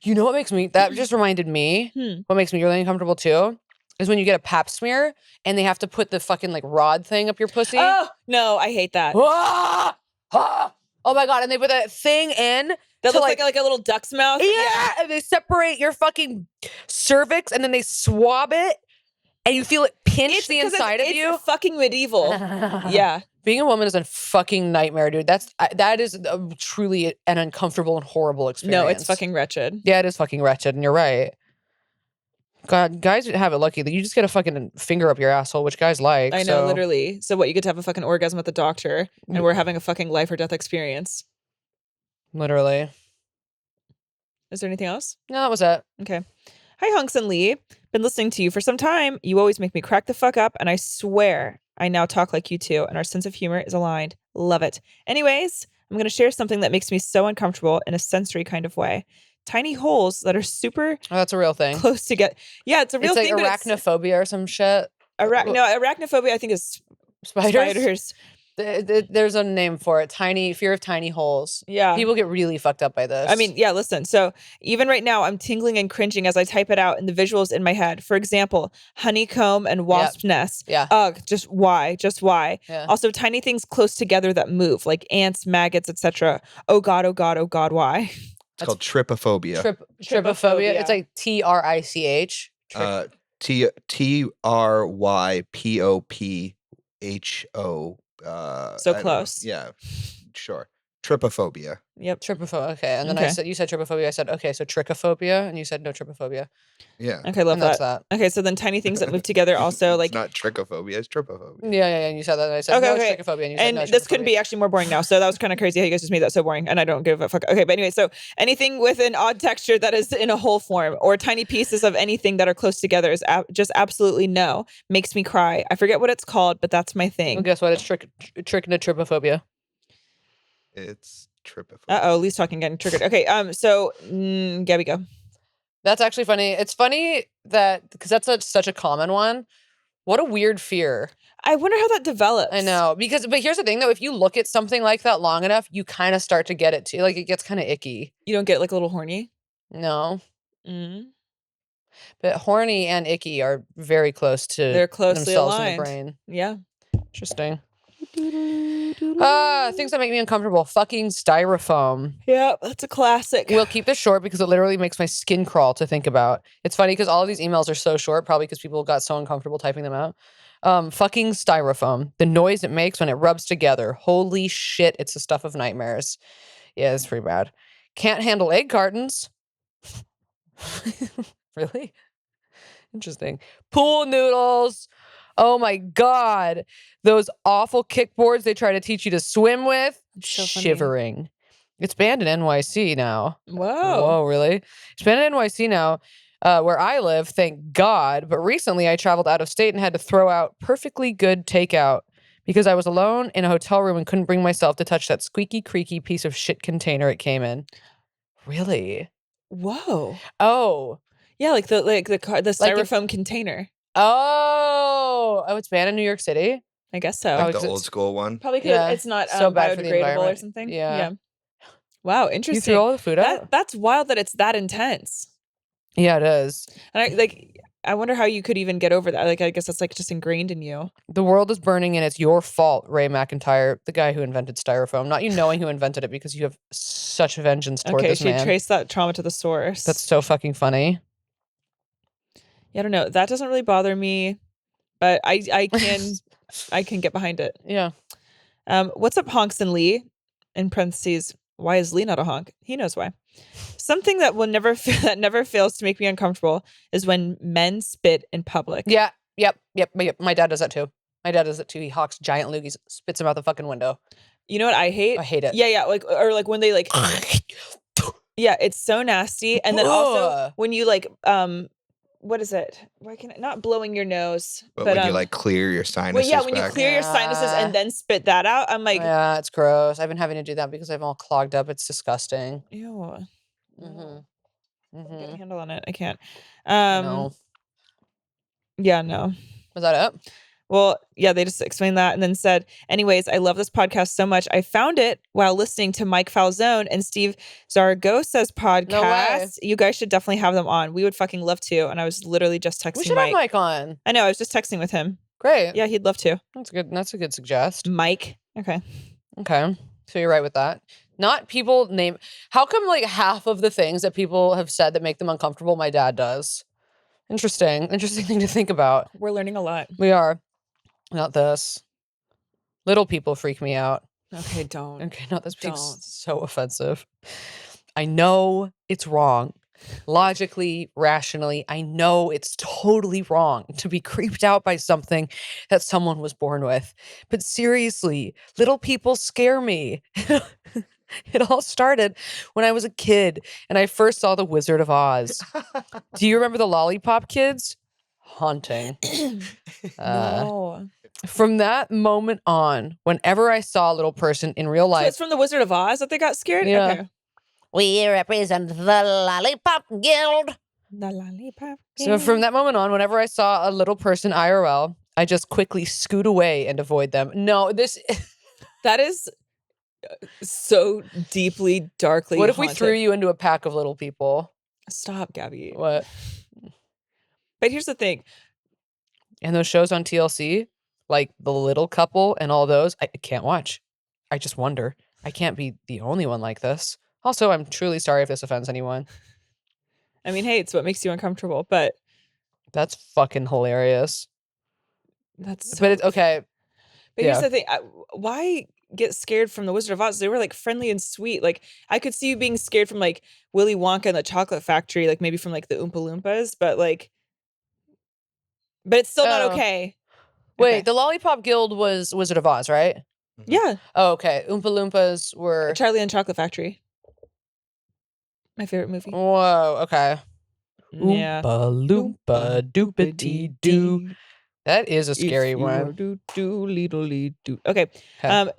You know what makes me, that just reminded me, what makes me really uncomfortable too, is when you get a pap smear and they have to put the fucking like rod thing up your pussy. Oh, no, I hate that. Ah! Ah! Oh my God. And they put that thing in. That looks like a little duck's mouth. Yeah. And they separate your fucking cervix and then they swab it. and you feel it pinch the inside of you. It's fucking medieval. Yeah. Being a woman is a fucking nightmare, dude. That is truly an uncomfortable and horrible experience. No, it's fucking wretched. Yeah, it is fucking wretched, and you're right. God, guys have it lucky that you just get a fucking finger up your asshole, which guys like. I know, literally. So what, you get to have a fucking orgasm with the doctor, and we're having a fucking life or death experience. Literally. Is there anything else? No, that was it. Okay. Hi, Honks and Lee. Been listening to you for some time. You always make me crack the fuck up, and I swear I now talk like you too, and our sense of humor is aligned. Love it. Anyways, I'm going to share something that makes me so uncomfortable in a sensory kind of way. Tiny holes that are super that's a real thing. Close to get. Yeah, it's a real thing. It's like arachnophobia or some shit. Arachnophobia I think is spiders. There's a name for it. Fear of tiny holes. Yeah. People get really fucked up by this. I mean, yeah, listen. So even right now, I'm tingling and cringing as I type it out in the visuals in my head. For example, honeycomb and wasp nest. Yeah. Ugh, just why? Just why? Yeah. Also, tiny things close together that move, like ants, maggots, etc. Oh God, oh God, oh God, why? It's called trypophobia. Trypophobia. It's like TRICH. TRYPOPHO. So close. Yeah, sure. Trypophobia. Yep. Trypophobia. Okay. And then you said trypophobia. I said, okay, so trichophobia. And you said no trypophobia. Yeah. Okay, love that. Okay, so then tiny things that move together also like. It's not trichophobia, it's trypophobia. Yeah. And you said that. And I said, no, it's trichophobia. And you said, no, this couldn't be actually more boring now. So that was kind of crazy how you guys just made that so boring. And I don't give a fuck. Okay, but anyway, so anything with an odd texture that is in a whole form or tiny pieces of anything that are close together is just absolutely no. Makes me cry. I forget what it's called, but that's my thing. Well, guess what? It's trichnotropophobia. It's trypophobia. Uh-oh, Lee's talking, getting triggered. Okay, so Gabby, go. That's actually funny. It's funny that, because that's such a common one. What a weird fear. I wonder how that develops. I know, but here's the thing though, if you look at something like that long enough, you kind of start to get it too. Like it gets kind of icky. You don't get like a little horny? No. But horny and icky are very close to They're closely themselves aligned. in the brain. Yeah. Interesting. Things that make me uncomfortable. Fucking styrofoam. Yeah, that's a classic. We'll keep this short because it literally makes my skin crawl to think about. It's funny because all of these emails are so short, probably because people got so uncomfortable typing them out. Fucking styrofoam. The noise it makes when it rubs together. Holy shit, it's the stuff of nightmares. Yeah, it's pretty bad. Can't handle egg cartons. Really? Interesting. Pool noodles. Oh my God. Those awful kickboards they try to teach you to swim with. So shivering. Funny. It's banned in NYC now. Whoa, really? It's banned in NYC now, where I live, thank God. But recently I traveled out of state and had to throw out perfectly good takeout because I was alone in a hotel room and couldn't bring myself to touch that squeaky, creaky piece of shit container it came in. Really? Whoa. Oh. Yeah, like the styrofoam container. Oh, it's banned in New York City? I guess so. Like the old school one? Probably because it's not so bad for the biodegradable or something. Yeah. Wow, interesting. You threw all the food out? That's wild that it's that intense. Yeah, it is. And I wonder how you could even get over that. Like, I guess that's like just ingrained in you. The world is burning and it's your fault, Ray McIntyre, the guy who invented styrofoam. Not you knowing who invented it because you have such vengeance toward this man. Okay, she traced that trauma to the source. That's so fucking funny. Yeah, I don't know. That doesn't really bother me, but I can get behind it. Yeah. What's up, Honks and Lee? In parentheses, why is Lee not a honk? He knows why. Something that never fails to make me uncomfortable is when men spit in public. Yeah. Yep. My dad does that too. He hawks giant loogies, spits them out the fucking window. You know what I hate? I hate it. Yeah. Like when they yeah, it's so nasty. And then also when you what is it? Why can not blowing your nose? But when you clear your sinuses. Well, yeah, when you clear your sinuses and then spit that out, I'm like, yeah, it's gross. I've been having to do that because I'm all clogged up. It's disgusting. Ew. Get a handle on it. I can't. No. Yeah, no. Was that it? Well, yeah, they just explained that and then said, anyways, I love this podcast so much. I found it while listening to Mike Falzone and Steve Zaragoza's podcast. No way. You guys should definitely have them on. We would fucking love to. And I was literally just texting Mike. We should have Mike on. I know. I was just texting with him. Great. Yeah, he'd love to. That's good. That's a good suggest. Mike. Okay. So you're right with that. Not people name. How come half of the things that people have said that make them uncomfortable, my dad does? Interesting thing to think about. We're learning a lot. We are. Not this. Little people freak me out. Okay, don't. Okay, no, that's so offensive. I know it's wrong. Logically, rationally, I know it's totally wrong to be creeped out by something that someone was born with. But seriously, little people scare me. It all started when I was a kid and I first saw The Wizard of Oz. Do you remember the Lollipop Kids? Haunting. No. From that moment on, whenever I saw a little person in real life. So it's from The Wizard of Oz that they got scared? Yeah. Okay. We represent the Lollipop Guild. The Lollipop So Guild. from that moment on, whenever I saw a little person IRL, I just quickly scoot away and avoid them. No, that is so deeply, darkly What if haunted. we threw you into a pack of little people? Stop, Gabby. What? But here's the thing. And those shows on TLC, like The Little Couple and all those, I can't watch. I just wonder. I can't be the only one like this. Also, I'm truly sorry if this offends anyone. I mean, hey, it's what makes you uncomfortable, but that's fucking hilarious. That's so... But it's okay. But here's the thing. Why get scared from The Wizard of Oz? They were like friendly and sweet. Like I could see you being scared from like Willy Wonka and the Chocolate Factory, like maybe from like the Oompa Loompas, but it's still not okay. Wait, the Lollipop Guild was Wizard of Oz, right? Yeah. Oh, okay. Oompa Loompas were Charlie and the Chocolate Factory. My favorite movie. Whoa, okay. Yeah. Oompa Loompa doopity doo. That is a scary one. Okay.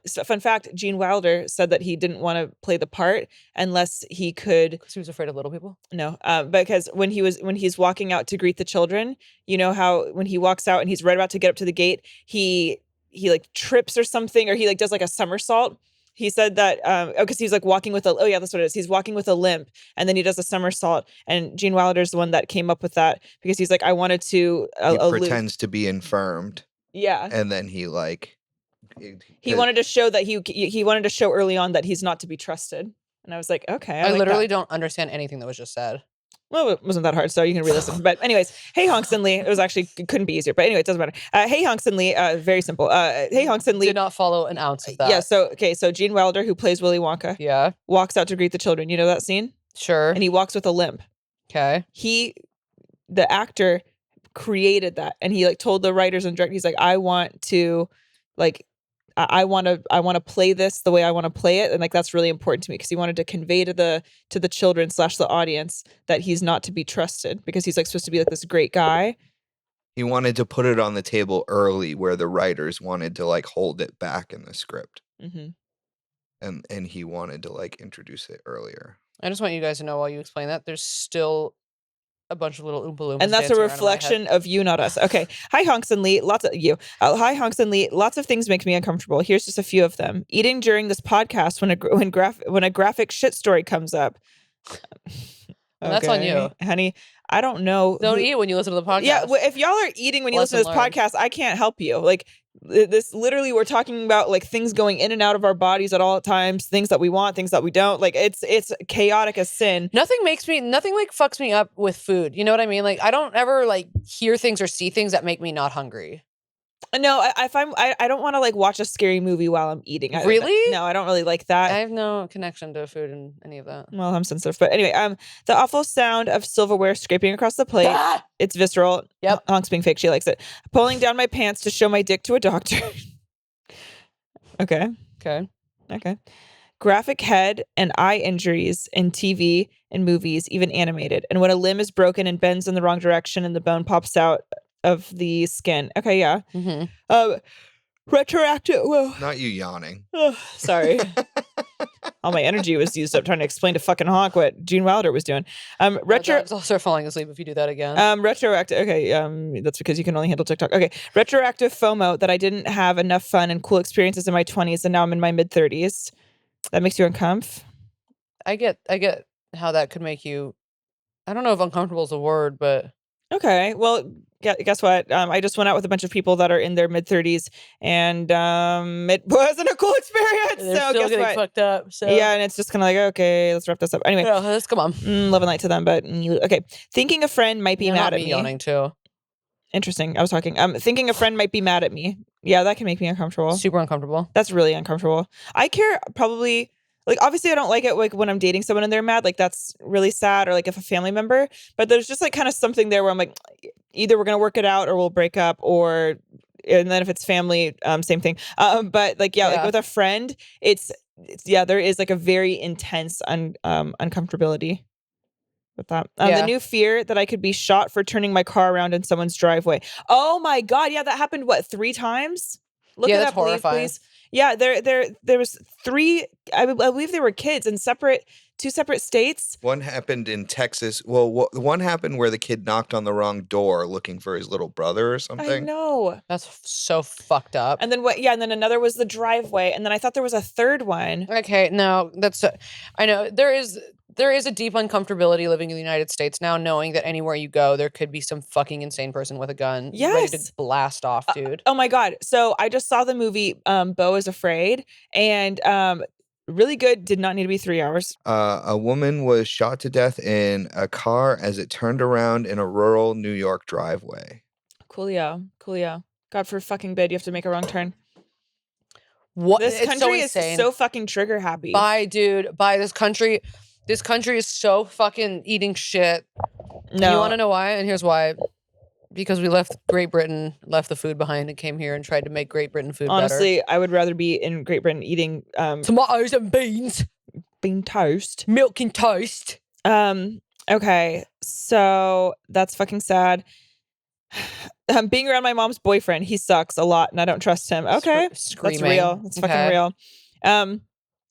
So fun fact, Gene Wilder said that he didn't want to play the part unless he could. Because he was afraid of little people? No. Because when he's walking out to greet the children, you know how when he walks out and he's right about to get up to the gate, he like trips or something, or he like does like a somersault. He said that because he's like walking with that's what it is. He's walking with a limp, and then he does a somersault. And Gene Wilder's the one that came up with that because he's like, I wanted to. He pretends to be infirmed. Yeah, and then he like. He wanted to show that he wanted to show early on that he's not to be trusted. And I was like, okay. I like literally don't understand anything that was just said. Well, it wasn't that hard, so you can re-listen. But anyways, hey, Honks and Lee. It couldn't be easier. But anyway, it doesn't matter. Hey, Honks and Lee. Very simple. Hey, Honks and Lee. Did not follow an ounce of that. Yeah, so Gene Wilder, who plays Willy Wonka, walks out to greet the children. You know that scene? Sure. And he walks with a limp. Okay. The actor created that. And he like told the writers and directors, he's like, I want to play this the way I want to play it, and like that's really important to me because he wanted to convey to the children / the audience that he's not to be trusted because he's like supposed to be like this great guy. He wanted to put it on the table early where the writers wanted to like hold it back in the script, and he wanted to like introduce it earlier. I just want you guys to know while you explain that there's still a bunch of little Oompa Loompas. And that's a reflection of you, not us. Okay. Hi, Honks and Lee. Hi, Honks and Lee. Lots of things make me uncomfortable. Here's just a few of them. Eating during this podcast when a graphic shit story comes up. That's on you. Honey, I don't know. Don't eat when you listen to the podcast. Yeah, if y'all are eating when you listen to this podcast, I can't help you. Like this, literally, we're talking about like things going in and out of our bodies at all times, things that we want, things that we don't. Like it's chaotic as sin. Nothing like fucks me up with food. You know what I mean? Like I don't ever like hear things or see things that make me not hungry. No, I don't want to like watch a scary movie while I'm eating. Really? No, I don't really like that. I have no connection to food and any of that. Well, I'm sensitive, but anyway, the awful sound of silverware scraping across the plate. It's visceral. Yep. Honks being fake. She likes it. Pulling down my pants to show my dick to a doctor. Okay. Graphic head and eye injuries in TV and movies, even animated. And when a limb is broken and bends in the wrong direction and the bone pops out of the skin. Okay, yeah. Retroactive. Whoa. Not you yawning. Oh, sorry. All my energy was used up trying to explain to fucking Honk what Gene Wilder was doing. I'll start falling asleep if you do that again. Retroactive. Okay. That's because you can only handle TikTok. Okay. Retroactive FOMO that I didn't have enough fun and cool experiences in my 20s and now I'm in my mid 30s. That makes you uncomfortable. I get how that could make you. I don't know if uncomfortable is a word, but okay. Well, guess what? I just went out with a bunch of people that are in their mid-30s, and it wasn't a cool experience. They're so still guess getting what? fucked up. So Yeah, and it's just kind of like, okay, let's wrap this up. Anyway, yeah, let's come on. love and light to them, but okay. Thinking a friend might be mad at me. Yawning too. Interesting. I was talking. Thinking a friend might be mad at me. Yeah, that can make me uncomfortable. Super uncomfortable. That's really uncomfortable. I care probably. Like, obviously, I don't like it like when I'm dating someone and they're mad. Like, that's really sad. Or like if a family member. But there's just like kind of something there where I'm like, either we're gonna work it out or we'll break up. Or and then if it's family, same thing. But like like with a friend, it's there is like a very intense uncomfortability with that. The new fear that I could be shot for turning my car around in someone's driveway. Oh my God. Yeah, that happened, 3 times? Look it up, please. Yeah, there was 3, I believe they were kids in 2 separate states. One happened in Texas. Well, one happened where the kid knocked on the wrong door looking for his little brother or something. I know. That's so fucked up. And then and then another was the driveway. And then I thought there was a third one. Okay, no, I know there is a deep uncomfortability living in the United States now, knowing that anywhere you go, there could be some fucking insane person with a gun ready to blast off, dude. Oh my God. So I just saw the movie Beau is Afraid, and really good. Did not need to be 3 hours. A woman was shot to death in a car as it turned around in a rural New York driveway. Coolio. God for fucking bid, you have to make a wrong turn. What? This country is so fucking trigger happy. Bye, dude. Bye. This country is so fucking eating shit. No. You want to know why? And here's why. Because we left Great Britain, left the food behind, and came here and tried to make Great Britain food Honestly, better. I would rather be in Great Britain eating tomatoes and beans. Bean toast. Milk and toast. Okay. So that's fucking sad. Being around my mom's boyfriend, he sucks a lot and I don't trust him. Okay. Screaming. That's real. That's fucking real.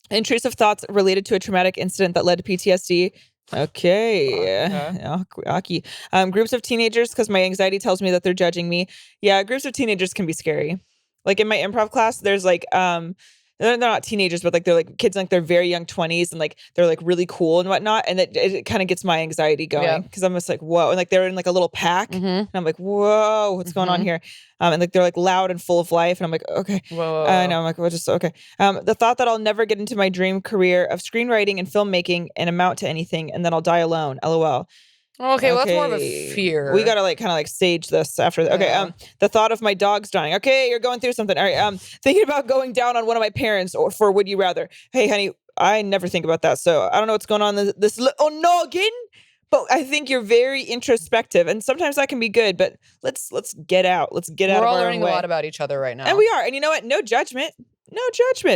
Intrusive thoughts related to a traumatic incident that led to PTSD. Okay. Groups of teenagers, because my anxiety tells me that they're judging me. Yeah, groups of teenagers can be scary. Like in my improv class, there's like they're not teenagers, but like they're like kids in like their very young 20s, and like they're like really cool and whatnot, and it kind of gets my anxiety going because I'm just like, whoa, and like they're in like a little pack, and I'm like, whoa, what's going on here? And like they're like loud and full of life, and I'm like, okay, whoa. I know, I'm like, well, just okay. The thought that I'll never get into my dream career of screenwriting and filmmaking and amount to anything, and then I'll die alone. LOL. Okay, well, that's more of a fear. We gotta like kind of like sage this after. Okay, the thought of my dogs dying. Okay, you're going through something. All right, thinking about going down on one of my parents or for Would You Rather. Hey, honey, I never think about that, so I don't know what's going on this little noggin. But I think you're very introspective, and sometimes that can be good. But let's get out. Let's get out of our own way. We're all learning a lot about each other right now, and we are. And you know what? No judgment.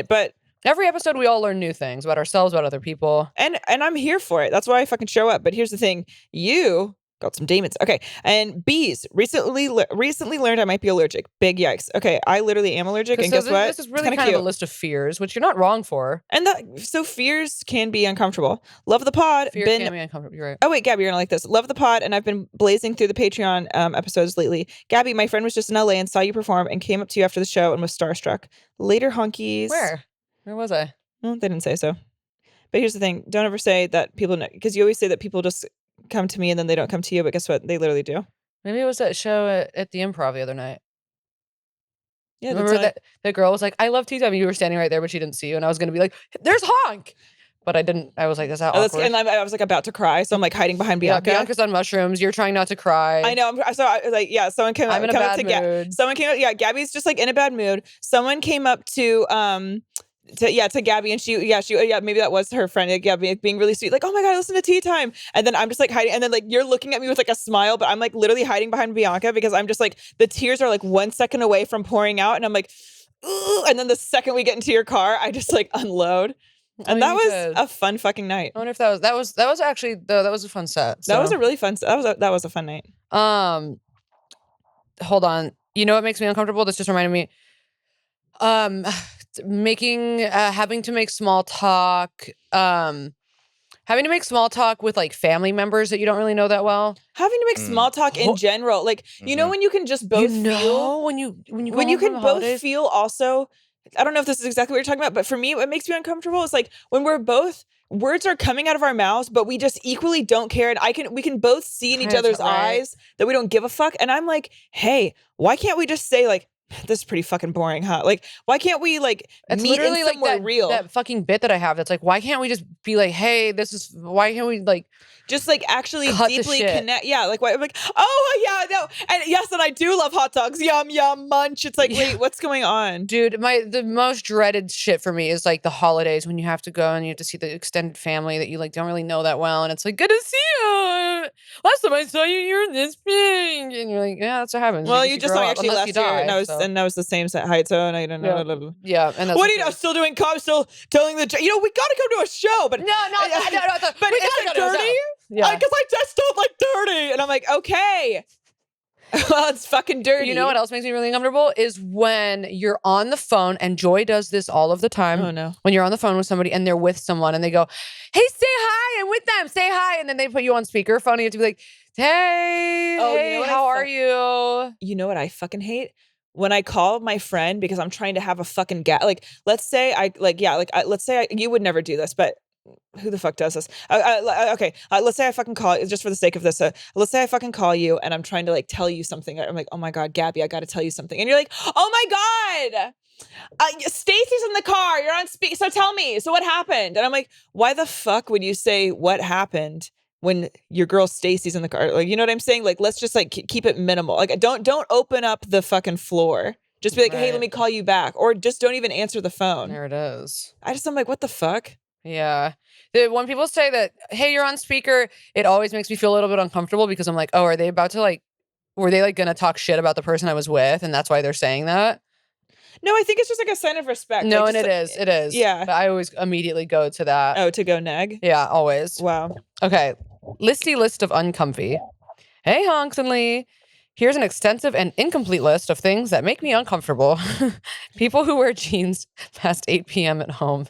But every episode, we all learn new things about ourselves, about other people. And I'm here for it. That's why I fucking show up. But here's the thing. You got some demons. Okay. And bees. Recently learned I might be allergic. Big yikes. Okay. I literally am allergic. And guess what? This is really kind of a list of fears, which you're not wrong for. And so fears can be uncomfortable. Love the pod. Fear can be uncomfortable. You're right. Oh, wait, Gabby, you're going to like this. Love the pod. And I've been blazing through the Patreon episodes lately. Gabby, my friend was just in LA and saw you perform and came up to you after the show and was starstruck. Later, honkies. Where was I? Well, they didn't say so. But here's the thing. Don't ever say that people know, because you always say that people just come to me and then they don't come to you. But guess what? They literally do. Maybe it was that show at the Improv the other night. Yeah, remember that girl was like, I love tea time. You were standing right there, but she didn't see you. And I was going to be like, there's Honk. But I didn't. I was like, that's awkward. And I was like about to cry. So I'm like hiding behind Bianca. Bianca's on mushrooms. You're trying not to cry. I know. So I was like, yeah, someone came up. I'm in a bad mood. Someone came up. Yeah, Gabby's just like in a bad mood. Someone came up to Gabby, and she maybe that was her friend, Gabby, being really sweet, like, oh my God, listen to Tea Time. And then I'm just like hiding, and then like you're looking at me with like a smile, but I'm like literally hiding behind Bianca because I'm just like the tears are like 1 second away from pouring out, and I'm like, ooh, and then the second we get into your car, I just like unload. And that was a fun fucking night. I wonder if that was actually that was a fun set. So. That was a really fun that was a fun night. Hold on. You know what makes me uncomfortable? This just reminded me. Having to make small talk. Having to make small talk with like family members that you don't really know that well. Having to make small talk in general, like you know when you can just both feel when you can both feel also I don't know if this is exactly what you're talking about, but for me, what makes me uncomfortable is like when words are coming out of our mouths, but we just equally don't care. And we can both see in each other's eyes that we don't give a fuck. And I'm like, hey, why can't we just say like, this is pretty fucking boring, huh? Like, why can't we like it's meet literally in like somewhere real? That fucking bit that I have that's like, why can't we just be like, hey, why can't we like just like actually cut deeply connect? Yeah, like why? I'm like, oh yeah, no, and yes, and I do love hot dogs. Yum yum munch. It's like, wait, what's going on, dude? The most dreaded shit for me is like the holidays when you have to go and you have to see the extended family that you like don't really know that well, and it's like, good to see you. Last time I saw you, you're this big, and you're like, yeah, that's what happens. Well, you just saw me actually last year, and I was the same height, so and I don't know. Yeah, and that's what are you still doing? Still telling we gotta come to a show, but no, but is it dirty? Yeah, because I just don't like dirty, and I'm like, okay. Well, it's fucking dirty. You know what else makes me really uncomfortable is when you're on the phone, and Joy does this all of the time. Oh no. When you're on the phone with somebody and they're with someone and they go, hey, say hi, I'm with them, say hi. And then they put you on speakerphone and you have to be like, hey, how are you? You know what I fucking hate? When I call my friend because I'm trying to have a fucking like, let's say you would never do this, but who the fuck does this? Okay, let's say I fucking call just for the sake of this. Let's say I fucking call you and I'm trying to like tell you something. I'm like, oh my God, Gabby, I got to tell you something. And you're like, oh my God, Stacy's in the car. You're on speak. So tell me. So what happened? And I'm like, why the fuck would you say what happened when your girl Stacy's in the car? Like, you know what I'm saying? Like, let's just like keep it minimal. Like, don't open up the fucking floor. Just be like, hey, let me call you back, or just don't even answer the phone. There it is. I'm like, what the fuck? Yeah. When people say that, hey, you're on speaker, it always makes me feel a little bit uncomfortable because I'm like, oh, are they about to like, were they like going to talk shit about the person I was with? And that's why they're saying that? No, I think it's just like a sign of respect. No, like, and it is. Yeah. But I always immediately go to that. Oh, to go neg? Yeah, always. Wow. Okay. List of uncomfy. Hey, Honks and Lee. Here's an extensive and incomplete list of things that make me uncomfortable. People who wear jeans past 8 p.m. at home.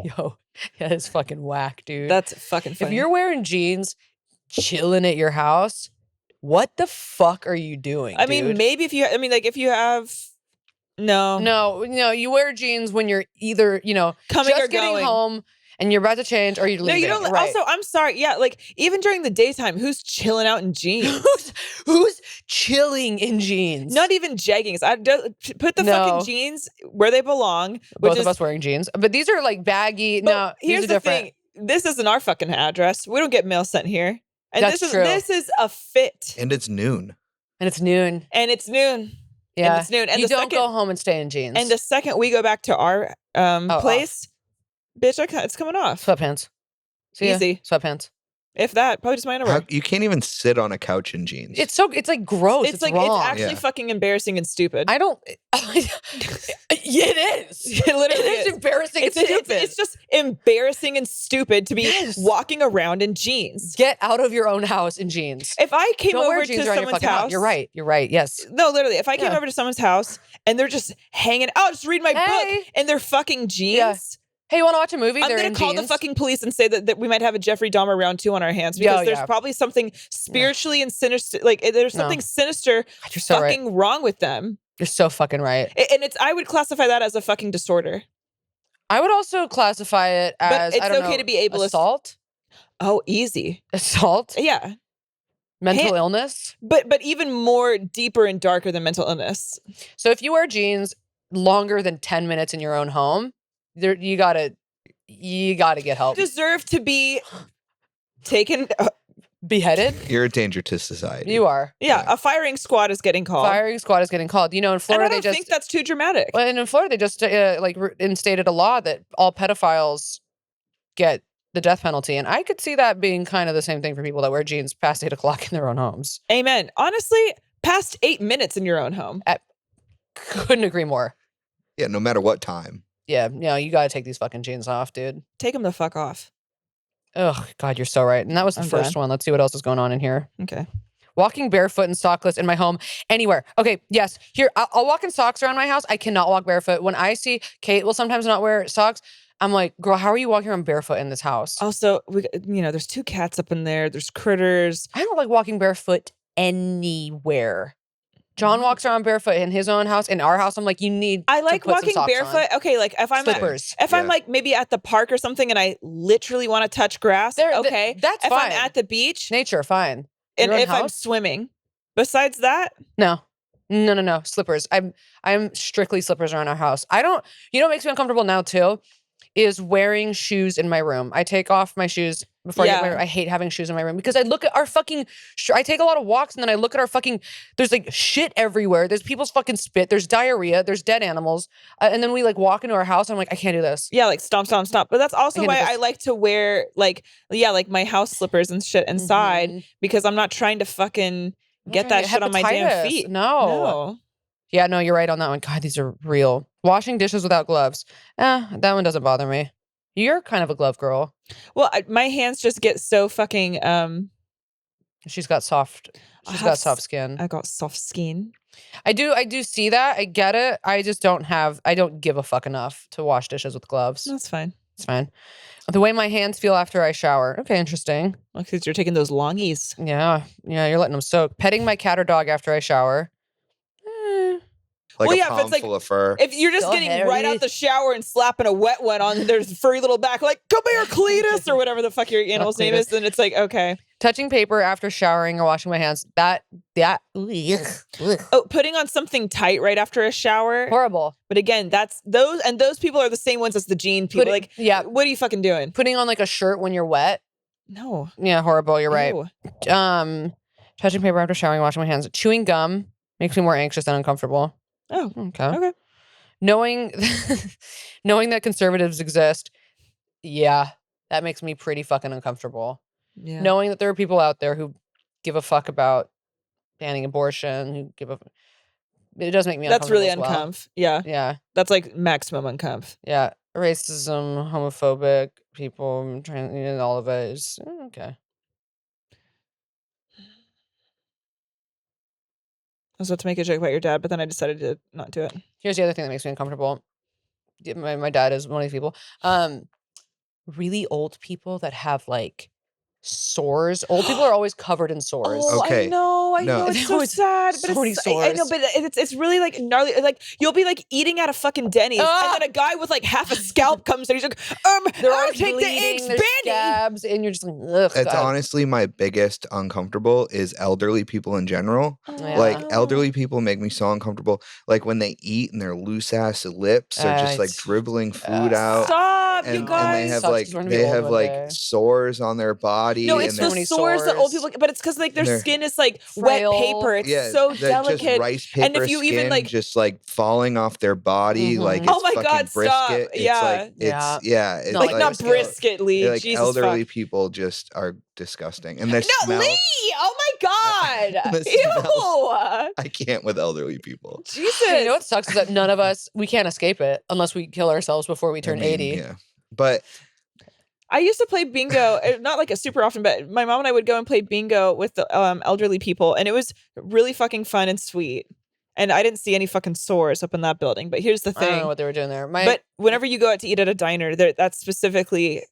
Yo, that is fucking whack, dude. That's fucking funny. If you're wearing jeans, chilling at your house, what the fuck are you doing? I mean, maybe if you have. No, you wear jeans when you're either, coming just or getting going home and you're about to change or you're leaving. No, you don't. Right. Also, I'm sorry. Yeah, like even during the daytime, who's chilling out in jeans? who's chilling in jeans? Not even jeggings. Put the fucking jeans where they belong. Both of us wearing jeans, but these are like baggy. No, here's the thing. This isn't our fucking address. We don't get mail sent here. And That's true. This is a fit. And it's noon. And it's noon. Yeah. And it's noon. And you don't go home and stay in jeans. And the second we go back to our place, bitch, it's coming off. Sweatpants. Easy. Sweatpants. If that, probably just my underwear. You can't even sit on a couch in jeans. It's like gross. It's like wrong. It's actually fucking embarrassing and stupid. I don't. It is. It literally is embarrassing and stupid. It's just embarrassing and stupid to be walking around in jeans. Get out of your own house in jeans. If I came over to someone's house, you're right. Yes. No, literally. If I came over to someone's house and they're just hanging out, just read my book, and they're fucking jeans. Yeah. Hey, you want to watch a movie? I'm going to call the fucking police and say that we might have a Jeffrey Dahmer round 2 on our hands because there's probably something spiritually and sinister. Like there's something sinister fucking wrong with them. You're so fucking right. And I would classify that as a fucking disorder. I would also classify it as, but it's okay to be ableist. Assault? Oh, easy. Assault? Yeah. Mental illness? But even more deeper and darker than mental illness. So if you wear jeans longer than 10 minutes in your own home, you gotta get help. You deserve to be taken, beheaded. You're a danger to society. You are. Yeah, a firing squad is getting called. Firing squad is getting called. In Florida, and I don't think that's too dramatic. Well, and in Florida, they just instated a law that all pedophiles get the death penalty, and I could see that being kind of the same thing for people that wear jeans past 8 o'clock in their own homes. Amen. Honestly, past 8 minutes in your own home. Couldn't agree more. Yeah, no matter what time. Yeah, you gotta take these fucking jeans off, dude. Take them the fuck off. Oh, God, you're so right. And that was the first one. Let's see what else is going on in here. Okay. Walking barefoot and sockless in my home, anywhere. Okay, yes. Here, I'll walk in socks around my house. I cannot walk barefoot. When I see Kate will sometimes not wear socks, I'm like, girl, how are you walking around barefoot in this house? Also, there's 2 cats up in there. There's critters. I don't like walking barefoot anywhere. John walks around barefoot in his own house. In our house, I'm like, you need. I like to put walking some socks barefoot. on. Okay, like if I'm slippers. I'm like maybe at the park or something, and I literally want to touch grass. Okay, that's if fine. I'm at the beach, nature, fine. And if I'm swimming, besides that, no. Slippers. I'm strictly slippers around our house. I don't. You know what makes me uncomfortable now too, is wearing shoes in my room. I take off my shoes before I get my room. I hate having shoes in my room because I look at our fucking. I take a lot of walks and then I look at our fucking. There's like shit everywhere. There's people's fucking spit. There's diarrhea. There's dead animals. And then we like walk into our house. And I'm like, I can't do this. Yeah, like stomp. But that's also why I like to wear like my house slippers and shit inside because I'm not trying to fucking get that shit on my damn feet. No. Yeah, no, you're right on that one. God, these are real. Washing dishes without gloves. That one doesn't bother me. You're kind of a glove girl. Well, my hands just get so fucking She's got soft skin. I got soft skin. I do see that. I get it. I just don't give a fuck enough to wash dishes with gloves. That's fine. It's fine. The way my hands feel after I shower. Okay, interesting. Because you're taking those longies. Yeah, you're letting them soak. Petting my cat or dog after I shower. Like a palm full of fur. If you're just getting right out the shower and slapping a wet one on their furry little back, like, come here, Cletus, or whatever the fuck your animal's name is, then it's like, okay. Touching paper after showering or washing my hands. Oh, putting on something tight right after a shower. Horrible. But again, those people are the same ones as the jean people. What are you fucking doing? Putting on like a shirt when you're wet. No. Yeah, horrible. You're right. Ew. Touching paper after showering, washing my hands. Chewing gum makes me more anxious and uncomfortable. Oh, okay. Knowing that conservatives exist, yeah, that makes me pretty fucking uncomfortable. Yeah. Knowing that there are people out there who give a fuck about banning abortion, it does make me uncomfortable. That's really Uncomph. Yeah. Yeah. That's like maximum Uncomph. Yeah. Racism, homophobic people, all of it is okay. I was about to make a joke about your dad, but then I decided to not do it. Here's the other thing that makes me uncomfortable. My dad is one of these people. Really old people that have like sores. Old people are always covered in sores. Oh, Okay. I know. It's so sad. But so many sores. I know, but it's really like gnarly. Like you'll be like eating at a fucking Denny's, and then a guy with like half a scalp comes and he's like, they're I'll take the eggs, Benny. Scabs, and you're just like, ugh. It's honestly my biggest uncomfortable is elderly people in general. Yeah. Like elderly people make me so uncomfortable. Like when they eat and their loose ass lips are just like dribbling food out. Stop, and, you guys. And they have like sores on their body. No, it's and the sores that old people, but it's because like their skin is like frail. wet paper. It's so delicate. Just rice paper and if you skin, even like just like falling off their body, like it's oh my fucking God, brisket. stop. It's it's like not brisket, Lee. Like Jesus elderly fuck. people just are disgusting, and their smell. Lee! Oh my God! Ew! I can't with elderly people. Jesus! You know what sucks is that none of us we can't escape it unless we kill ourselves before we turn 80. Yeah, but. I used to play bingo, not like a super often, but my mom and I would go and play bingo with the elderly people, and it was really fucking fun and sweet. And I didn't see any fucking sores up in that building. But here's the thing: I don't know what they were doing there. But whenever you go out to eat at a diner, that's specifically.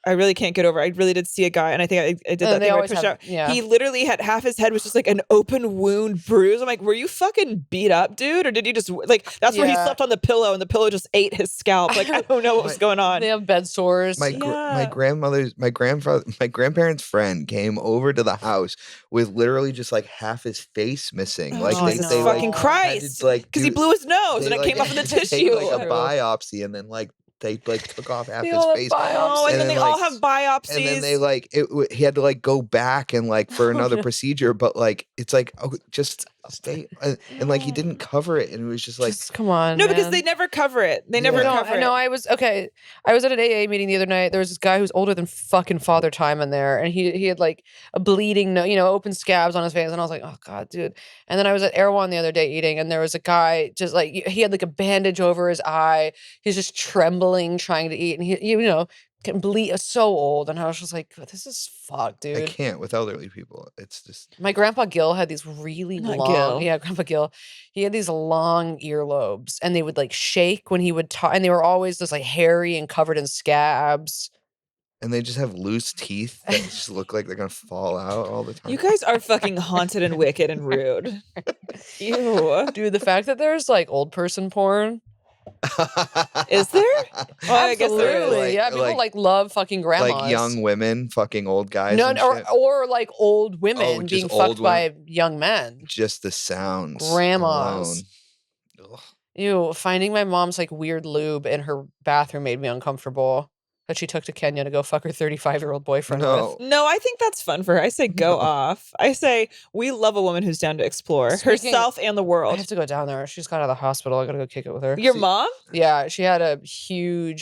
I really can't get over. I really did see a guy, and I think I did that thing where I pushed out. Yeah. He literally had half his head was just like an open wound bruise. I'm like, were you fucking beat up, dude? Or did you just like that's where he slept on the pillow and the pillow just ate his scalp? Like I don't know what was going on. They have bed sores. My grandparents' friend came over to the house with literally just like half his face missing. Like they fucking Christ, because he blew his nose and it came off in the tissue. Like a biopsy, and then like. They like took off half his face. And then they all have biopsies. And then they he had to like go back and like for another procedure, but like it's like just stay and like he didn't cover it, and it was just like come on. No, because they never cover it. They never cover it. No, I was at an AA meeting the other night. There was this guy who's older than fucking Father Time in there, and he had like a bleeding, open scabs on his face, and I was like, oh God, dude. And then I was at Erewhon the other day eating, and there was a guy just like he had like a bandage over his eye. He's just trembling trying to eat, and he can bleed. So old, and I was just like, this is fucked, dude. I can't with elderly people. It's just my grandpa Gil had these really Grandpa Gil. He had these long earlobes, and they would like shake when he would talk, and they were always just like hairy and covered in scabs. And they just have loose teeth that just look like they're gonna fall out all the time. You guys are fucking haunted and wicked and rude. Ew. Dude, the fact that there's like old person porn. Is there? Oh, I guess there is. Absolutely. Yeah, people like love fucking grandmas. Like young women fucking old guys. No, and shit. or like old women being fucked by young men. Just the sounds. Grandmas. Ew, finding my mom's like weird lube in her bathroom made me uncomfortable. That she took to Kenya to go fuck her 35-year-old boyfriend with. No, I think that's fun for her. I say go off. I say we love a woman who's down to explore herself and the world. I have to go down there. She's got out of the hospital. I gotta go kick it with her. Your mom? Yeah, she had she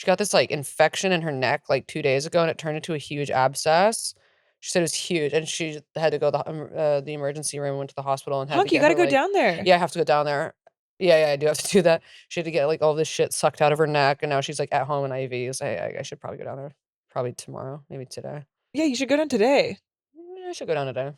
got this like infection in her neck like 2 days ago, and it turned into a huge abscess. She said it was huge, and she had to go to the emergency room, went to the hospital, and had to you gotta go down there. Yeah, I have to go down there. Yeah, I do have to do that. She had to get like all this shit sucked out of her neck, and now she's like at home in IVs. I should probably go down there. Probably tomorrow, maybe today. Yeah, you should go down today. I should go down today.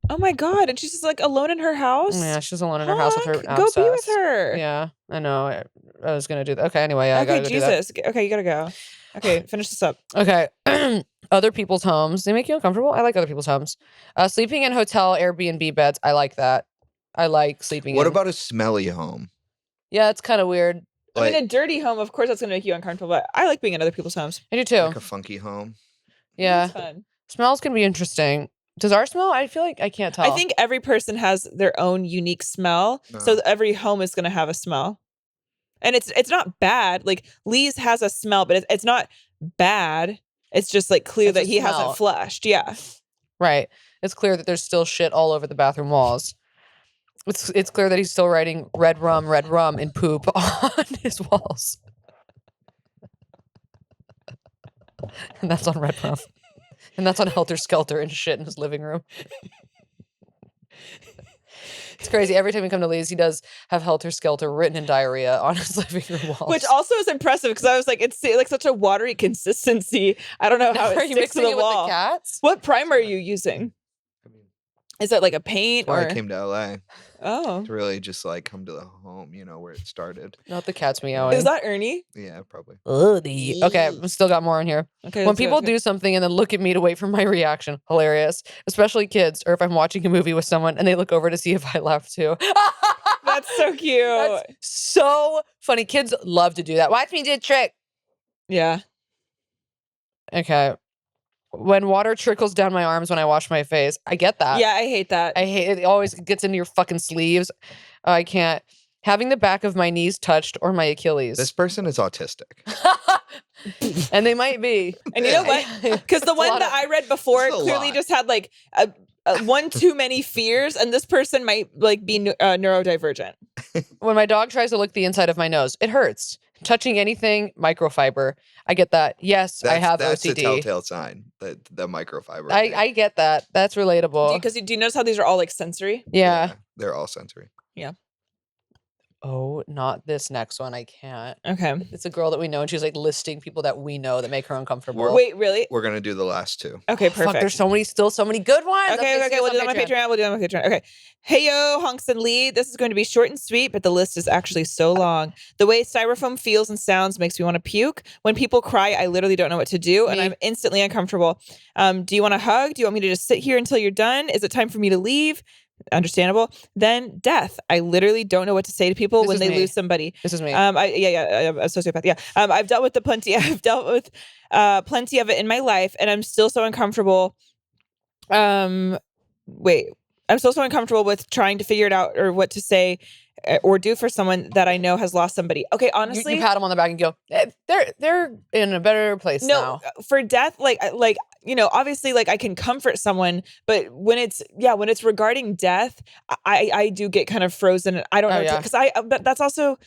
Oh my god! And she's just like alone in her house. Yeah, she's alone in her house with her Go abscess. be with her. Yeah, I know. I was gonna do that. Okay, anyway, I gotta go Jesus. do that. Okay, you gotta go. Okay, finish this up. Okay. Other people's homes. They make you uncomfortable? I like other people's homes. Sleeping in hotel Airbnb beds. I like that. I like sleeping What about a smelly home? Yeah, it's kind of weird. I mean, a dirty home, of course, that's going to make you uncomfortable, but I like being in other people's homes. I do too. Like a funky home. Yeah. It's fun. Smells can be interesting. Does ours smell? I feel like I can't tell. I think every person has their own unique smell. No. So every home is going to have a smell. And it's not bad. Like Lee's has a smell, but it's not bad. It's just like clear that he hasn't flushed. Yeah. Right. It's clear that there's still shit all over the bathroom walls. It's clear that he's still writing red rum in poop on his walls. And that's on red rum. And that's on Helter Skelter and shit in his living room. It's crazy. Every time we come to Lee's, he does have Helter Skelter written in diarrhea on his living room walls. Which also is impressive because I was like, it's like such a watery consistency. I don't know how it sticks to the wall. With the cats? What primer are you using? Is that like a paint? Or I came to LA. Oh. To really just like come to the home, where it started. Not the cat's meowing. Is that Ernie? Yeah, probably. Okay, we still got more in here. Okay. When people do something and then look at me to wait for my reaction, hilarious. Especially kids, or if I'm watching a movie with someone and they look over to see if I laugh too. That's so cute. That's so funny. Kids love to do that. Watch me do a trick. Yeah. Okay. When water trickles down my arms when I wash my face, I get that. Yeah, I hate that. I hate it. It always gets into your fucking sleeves. I can't. Having the back of my knees touched or my Achilles. This person is autistic. And they might be. And you know what? Because the one that I read before clearly just had like one too many fears, and this person might like be neurodivergent. When my dog tries to lick the inside of my nose, it hurts. Touching anything, microfiber. I get that. Yes, I have that's OCD. That's a telltale sign, the microfiber. I get that. That's relatable. Because do you notice how these are all like sensory? Yeah. They're all sensory. Yeah. Oh, not this next one. I can't. Okay. It's a girl that we know, and she's like listing people that we know that make her uncomfortable. Wait, really? We're gonna do the last two. Okay, perfect. Fuck, there's still so many good ones. Okay, we'll do that on my Patreon. We'll do that on my Patreon. Okay. Hey yo, Honks and Lee. This is going to be short and sweet, but the list is actually so long. The way styrofoam feels and sounds makes me want to puke. When people cry, I literally don't know what to do, and I'm instantly uncomfortable. Do you want a hug? Do you want me to just sit here until you're done? Is it time for me to leave? Understandable. Then death. I literally don't know what to say to people when they lose somebody. This is me. I'm a sociopath. Yeah. I've dealt with plenty of it in my life, and I'm still so uncomfortable. I'm still so uncomfortable with trying to figure it out or what to say or do for someone that I know has lost somebody. Okay, honestly, you pat them on the back and go, they're in a better place now. For death, like obviously, like I can comfort someone, but when it's regarding death, I do get kind of frozen. I don't know because but that's also.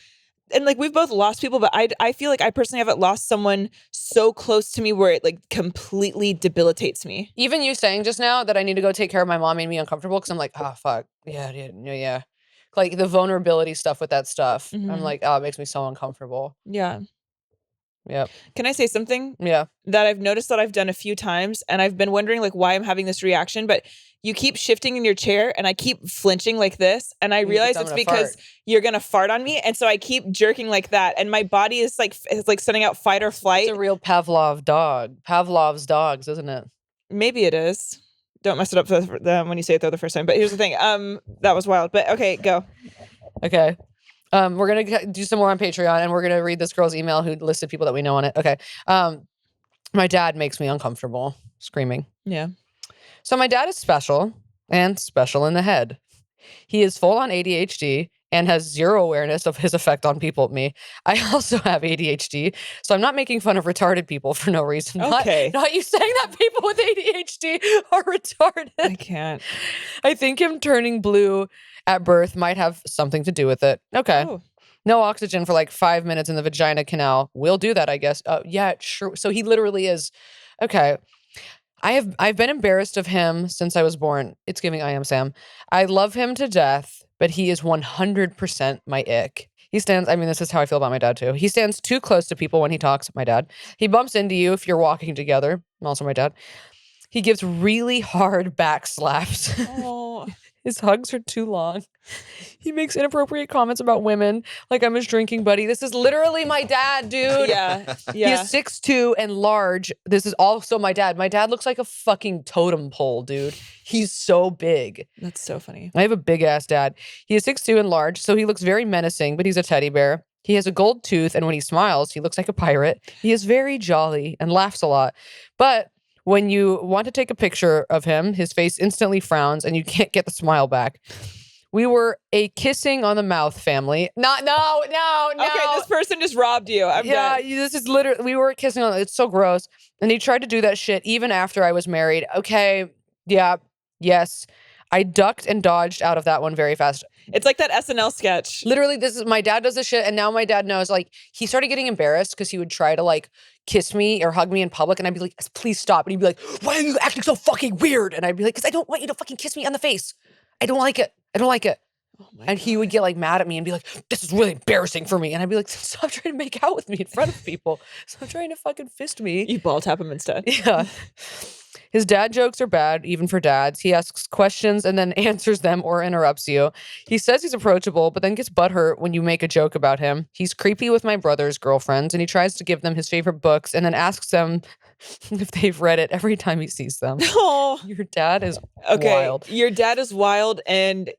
And like we've both lost people, but I feel like I personally haven't lost someone so close to me where it like completely debilitates me. Even you saying just now that I need to go take care of my mom made me uncomfortable because I'm like, oh fuck, yeah. Like the vulnerability stuff with that stuff, I'm like, oh, it makes me so uncomfortable. Yeah. Yep. Can I say something? Yeah. That I've noticed that I've done a few times, and I've been wondering like why I'm having this reaction, but you keep shifting in your chair and I keep flinching like this, and I realize it's because you're gonna fart on me, and so I keep jerking like that, and my body is like sending out fight or flight. It's a real Pavlov's dogs, isn't it? Maybe it is. Don't mess it up when you say it though the first time. But here's the thing. That was wild. But okay, go. Okay. We're gonna do some more on Patreon, and we're gonna read this girl's email who listed people that we know on it. Okay. My dad makes me uncomfortable, screaming. Yeah. So my dad is special and special in the head. He is full on ADHD and has zero awareness of his effect on people. Me. I also have ADHD, so I'm not making fun of retarded people for no reason. Okay. Not you saying that people with ADHD are retarded. I can't. I think him turning blue at birth might have something to do with it. Okay. Oh. No oxygen for like 5 minutes in the vagina canal. We'll do that, I guess. Yeah, sure. So he literally is. Okay. I've been embarrassed of him since I was born. It's giving I am Sam. I love him to death, but he is 100% my ick. This is how I feel about my dad too. He stands too close to people when he talks, my dad. He bumps into you if you're walking together. Also my dad. He gives really hard back slaps. Oh. His hugs are too long. He makes inappropriate comments about women, like I'm his drinking buddy. This is literally my dad, dude. Yeah. He is 6'2" and large. This is also my dad. My dad looks like a fucking totem pole, dude. He's so big. That's so funny. I have a big ass dad. He is 6'2" and large, so he looks very menacing, but he's a teddy bear. He has a gold tooth, and when he smiles, he looks like a pirate. He is very jolly and laughs a lot. But when you want to take a picture of him, his face instantly frowns and you can't get the smile back. We were a kissing on the mouth family. No. Okay, this person just robbed you. This is literally, we were kissing on, it's so gross. And he tried to do that shit even after I was married. Okay, yeah, yes. I ducked and dodged out of that one very fast. It's like that SNL sketch. Literally, my dad does this shit, and now my dad knows, like, he started getting embarrassed because he would try to, like, kiss me or hug me in public, and I'd be like, please stop. And he'd be like, why are you acting so fucking weird? And I'd be like, because I don't want you to fucking kiss me on the face. I don't like it. Oh and he would get, like, mad at me and be like, this is really embarrassing for me. And I'd be like, stop trying to make out with me in front of people. Stop trying to fucking fist me. You ball tap him instead. Yeah. His dad jokes are bad, even for dads. He asks questions and then answers them or interrupts you. He says he's approachable, but then gets butthurt when you make a joke about him. He's creepy with my brother's girlfriends, and he tries to give them his favorite books and then asks them if they've read it every time he sees them. Oh. Your dad is wild. Your dad is wild, and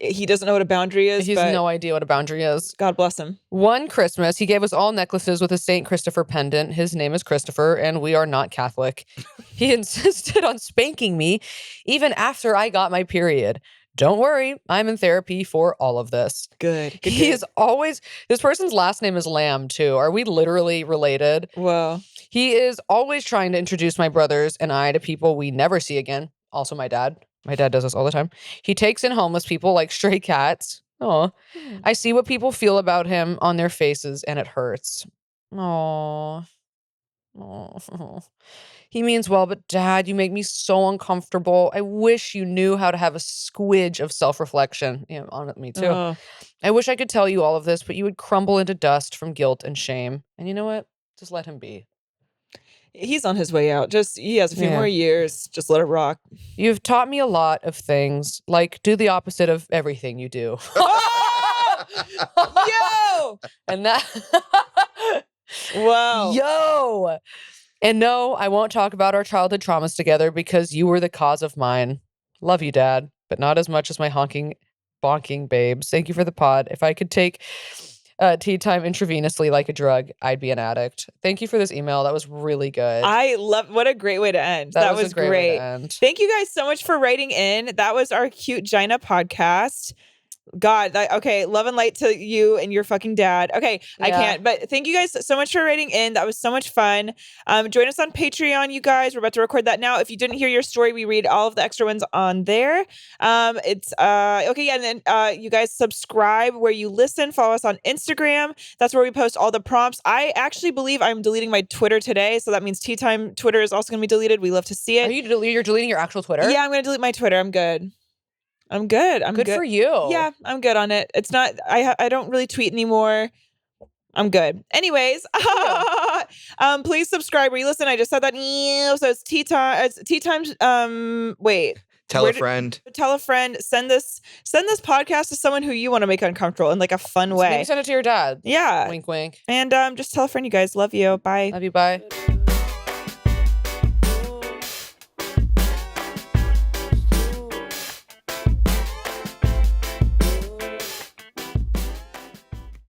he doesn't know what a boundary is. He has no idea what a boundary is. God bless him. One Christmas, he gave us all necklaces with a St. Christopher pendant. His name is Christopher, and we are not Catholic. He insisted on spanking me even after I got my period. Don't worry, I'm in therapy for all of this. Good. He is always, this person's last name is Lamb too. Are we literally related? Whoa. He is always trying to introduce my brothers and I to people we never see again. Also my dad. My dad does this all the time. He takes in homeless people like stray cats. Oh, I see what people feel about him on their faces and it hurts. Oh. He means well, but Dad, you make me so uncomfortable. I wish you knew how to have a squidge of self-reflection. Yeah, on me too. I wish I could tell you all of this, but you would crumble into dust from guilt and shame. And you know what? Just let him be. He's on his way out. He has a few more years. Just let it rock. You've taught me a lot of things, like do the opposite of everything you do. Yo! And that... Wow. Yo! And no, I won't talk about our childhood traumas together because you were the cause of mine. Love you, Dad, but not as much as my bonking babes. Thank you for the pod. If I could take tea time intravenously like a drug, I'd be an addict. Thank you for this email. That was really good. What a great way to end. That was great. Way to end. Thank you guys so much for writing in. That was our Cute Gina podcast. God, okay, love and light to you and your fucking dad. Okay, yeah. I can't, but thank you guys so much for writing in. That was so much fun. Join us on Patreon, you guys. We're about to record that now. If you didn't hear your story, we read all of the extra ones on there. It's okay, yeah, and then you guys subscribe where you listen. Follow us on Instagram. That's where we post all the prompts. I actually believe I'm deleting my Twitter today, so that means Tea Time Twitter is also going to be deleted. We love to see it. You're deleting your actual Twitter? Yeah, I'm going to delete my Twitter. I'm good. I'm good for you. Yeah, I'm good on it. It's not, I don't really tweet anymore. I'm good. Anyways, Please subscribe. Where you listen, I just said that. So it's tea time. It's tea times. Wait. Tell a friend. Tell a friend. Send this podcast to someone who you want to make uncomfortable in like a fun way. Maybe send it to your dad. Yeah. Wink, wink. And just tell a friend, you guys. Love you. Bye. Love you. Bye.